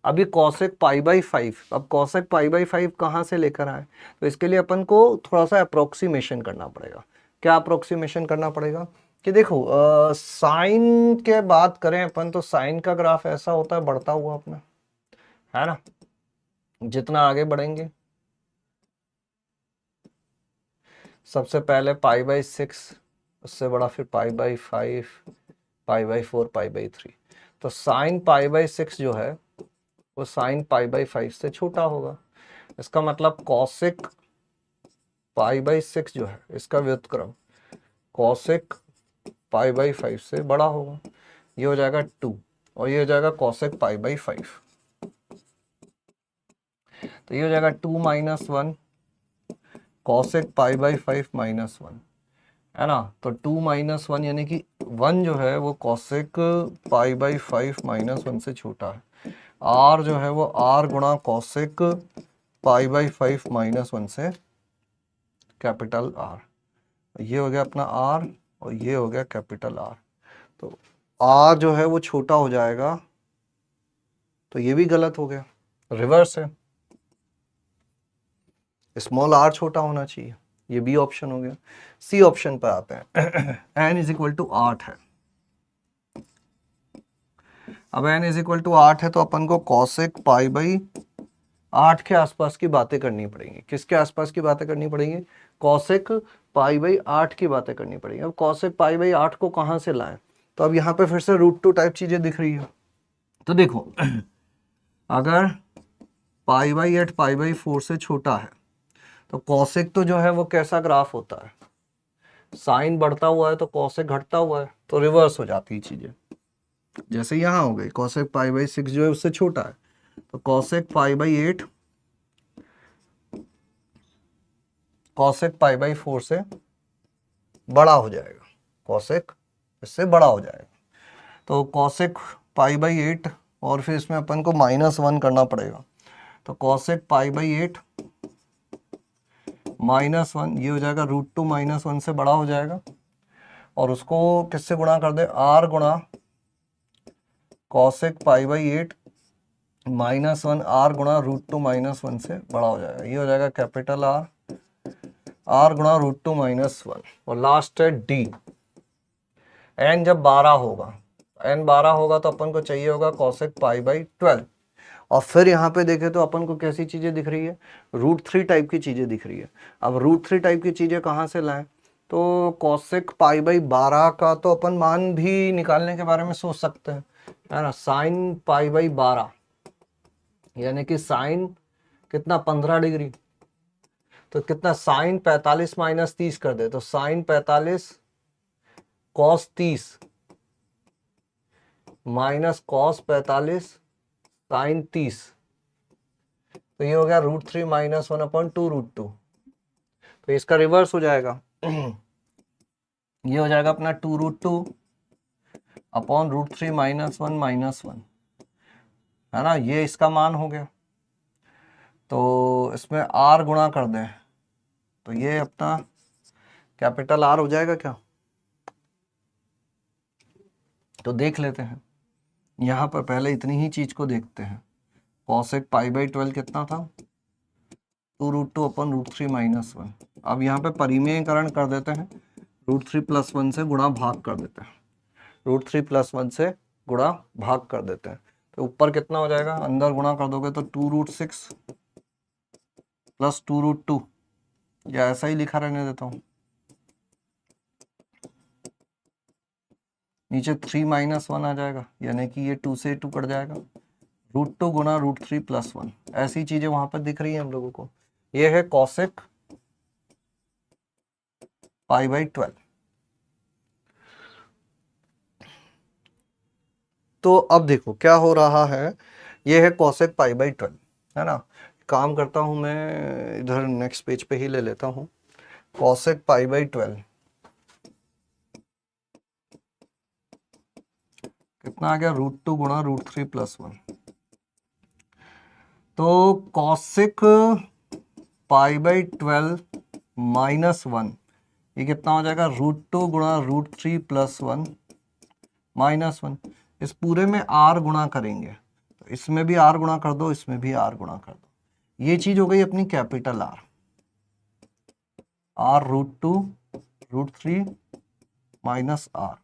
[SPEAKER 1] अब ये cosec π/5, अब cosec π/5 कहाँ से लेकर आए? तो इसके लिए अपन को थोड़ा सा अप्रोक्सीमेशन करना पड़ेगा। क्या अप्रोक्सीमेशन करना पड़ेगा? कि देखो, साइन के बात करें अपन तो साइन का ग्राफ ऐसा होता है बढ़ता हुआ अपना, है ना? जितना आगे बढ़ेंगे, सबसे पहले π/6, उससे बड़ा फिर π/5, π/4, π/3। तो साइन π/6 जो है वो साइन π/5 से छोटा होगा। इसका मतलब cosec π/6 जो है इसका व्युत्क्रम cosec पाई बाई 5 से बड़ा होगा, ये हो जाएगा 2 और ये हो जाएगा कॉसेक पाई बाई 5। तो ये हो जाएगा 2 minus 1 cosec pi by 5 minus 1, है ना। तो 2 माइनस 1 यानी कि 1 जो है वो कॉसेक पाई बाई 5 माइनस 1 से छोटा है। आर जो है वो आर गुणा कॉसेक पाई बाई 5 माइनस 1 से कैपिटल आर। ये हो गया अपना आर और ये हो गया कैपिटल आर। तो आर जो है वो छोटा हो जाएगा, तो ये भी गलत हो गया, रिवर्स है, स्मॉल आर छोटा होना चाहिए, ये बी ऑप्शन हो गया। सी ऑप्शन पर आते हैं। n इज इक्वल टू 8 है। अब n इज इक्वल टू 8 है तो अपन को कॉसेक पाई बाई 8 के आसपास की बातें करनी पड़ेंगी। किसके आसपास की बातें करनी पड़ेंगी? कॉसेक पाई बाई 8 की बातें करनी पड़ेंगी। अब कॉसेक पाई बाई 8 को कहाँ से लाएं? तो अब यहाँ पे फिर से √2 टाइप चीजें दिख रही है। तो देखो अगर पाई बाई 8 पाई बाई 4 से छोटा है तो कॉसेक तो जो है वो कैसा ग्राफ होता है? साइन बढ़ता हुआ है तो कॉसेक घटता हुआ है, तो रिवर्स हो जाती है चीजें। जैसे यहाँ हो गई कॉसेक पाई बाई 6 जो है उससे छोटा है, तो cosec pi by 8 cosec pi by 4 से बड़ा हो जाएगा, कॉसेक इससे बड़ा हो जाएगा। तो कॉसेक पाई बाई 8 और फिर इसमें अपन को -1 करना पड़ेगा, तो कॉसेक पाई बाई 8 -1 ये हो जाएगा √2 -1 से बड़ा हो जाएगा, और उसको किससे गुणा कर दे? r गुणा कॉसेक पाई बाई 8 -1 r गुणा √2 -1 से बड़ा हो जाएगा, ये हो जाएगा कैपिटल R गुणा √2 -1। और लास्ट है D। n जब 12 होगा, n 12 होगा तो अपन को चाहिए होगा कॉसेक पाई बाई 12। और फिर यहाँ पे देखें तो अपन को कैसी चीजें दिख रही है? √3 टाइप की चीजें दिख रही है। अब √3 टाइप की चीजें कहाँ से लाएं? तो कॉसेक पाई बाई 12 का तो अपन मान भी निकालने के बारे में सोच सकते हैं, है ना। साइन पाई बाई 12 यानी कि साइन कितना? 15 डिग्री। तो कितना? साइन 45 माइनस 30 कर दे तो sine 45 cos 30 minus cos 45 sine 30, तो ये हो गया √3 -1/2 √2। तो इसका रिवर्स हो जाएगा। ये हो जाएगा अपना 2 √2 अपॉन √3 -1 है ना, ये इसका मान हो गया। तो इसमें r गुणा कर दें तो ये अपना कैपिटल R हो जाएगा क्या? तो देख लेते हैं, यहाँ पर पहले इतनी ही चीज को देखते हैं। कॉसेक पाई बाई 12 कितना था? 2 √2 अपॉन √3 -1। अब यहाँ पे परिमेयकरण कर देते हैं, √3 + 1 से गुणा भाग कर देते हैं, √3 + 1 से गुणा भाग कर देते हैं। तो ऊपर कितना हो जाएगा? अंदर गुणा कर दोगे तो 2 √6 + 2 √2, या ऐसा ही लिखा रहने देता हूँ। नीचे 3 -1 आ जाएगा, यानी कि ये 2 से 2 कट जाएगा। √2 गुणा √3 + 1, ऐसी चीजें वहां पर दिख रही हैं हम लोगों को। ये है कॉसेक पाई बाई 12। तो अब देखो क्या हो रहा है, ये है कॉसेक पाई बाई 12, है ना। काम करता हूं मैं, इधर नेक्स्ट पेज पे ही ले लेता हूं। कॉसेक पाई बाई 12 कितना आ गया? √2 गुणा √3 + 1। तो कॉसेक पाई बाई 12 -1 ये कितना हो जाएगा? √2 गुणा √3 + 1 -1। इस पूरे में r गुणा करेंगे, तो इसमें भी r गुणा कर दो, इसमें भी r गुणा कर दो। ये चीज हो गई अपनी कैपिटल R। √2 √3 -r।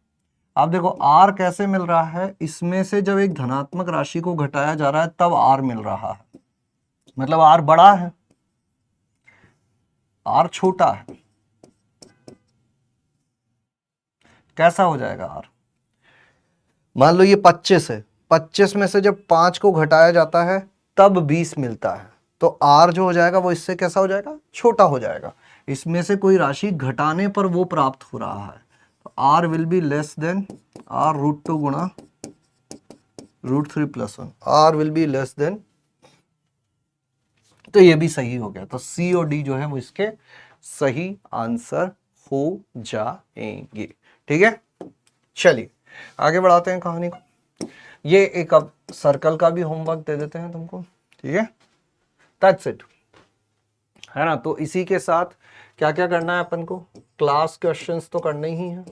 [SPEAKER 1] अब देखो r कैसे मिल रहा है? इसमें से जब एक धनात्मक राशि को घटाया जा रहा है तब r मिल रहा है, मतलब r बड़ा है, r छोटा है। कैसा हो जाएगा r? मान लो ये 25 है, 25 में से जब 5 को घटाया जाता है तब 20 मिलता है, तो r जो हो जाएगा वो इससे कैसा हो जाएगा? छोटा हो जाएगा। इसमें से कोई राशि घटाने पर वो प्राप्त हो रहा है, तो r will be less than r root 2 गुणा root 3 plus 1, r will be less than, तो ये भी सही हो गया। तो सी और डी जो है वो इसके सही आंसर हो जाएंगे। ठीक है, चलिए आगे बढ़ाते हैं कहानी को। ये एक अब सर्कल का भी होमवर्क दे देते हैं तुमको। ठीक है, दैट्स इट, है ना। तो इसी के साथ क्या क्या करना है अपन को, क्लास क्वेश्चंस तो करने ही हैं,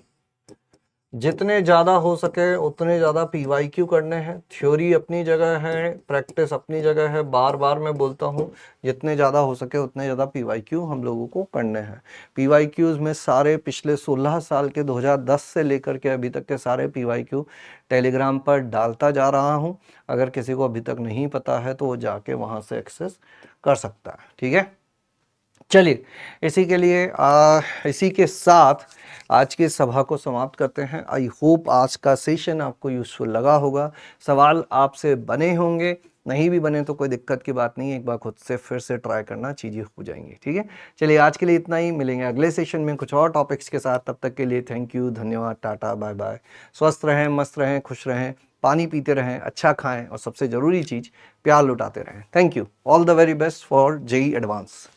[SPEAKER 1] जितने ज़्यादा हो सके उतने ज़्यादा पीवाईक्यू करने हैं। थ्योरी अपनी जगह है, प्रैक्टिस अपनी जगह है, बार बार मैं बोलता हूँ जितने ज़्यादा हो सके उतने ज़्यादा पीवाईक्यू हम लोगों को करने हैं। पीवाईक्यूज़ में सारे पिछले 16 साल के 2010 से लेकर के अभी तक के सारे पीवाईक्यू टेलीग्राम पर डालता जा रहा हूँ। अगर किसी को अभी तक नहीं पता है तो वो जाके वहाँ से एक्सेस कर सकता है। ठीक है, चलिए इसी के लिए इसी के साथ आज की सभा को समाप्त करते हैं। आई होप आज का सेशन आपको यूजफुल लगा होगा। सवाल आपसे बने होंगे, नहीं भी बने तो कोई दिक्कत की बात नहीं है, एक बार खुद से फिर से ट्राई करना, चीज़ें हो जाएंगी। ठीक है, चलिए आज के लिए इतना ही, मिलेंगे अगले सेशन में कुछ और टॉपिक्स के साथ। तब तक के लिए थैंक यू, धन्यवाद, टाटा, बाय बाय। स्वस्थ रहें, मस्त रहें, खुश रहें, पानी पीते रहें, अच्छा खाएं और सबसे ज़रूरी चीज़ प्यार लुटाते रहें। Thank you, all the very best for JEE advance.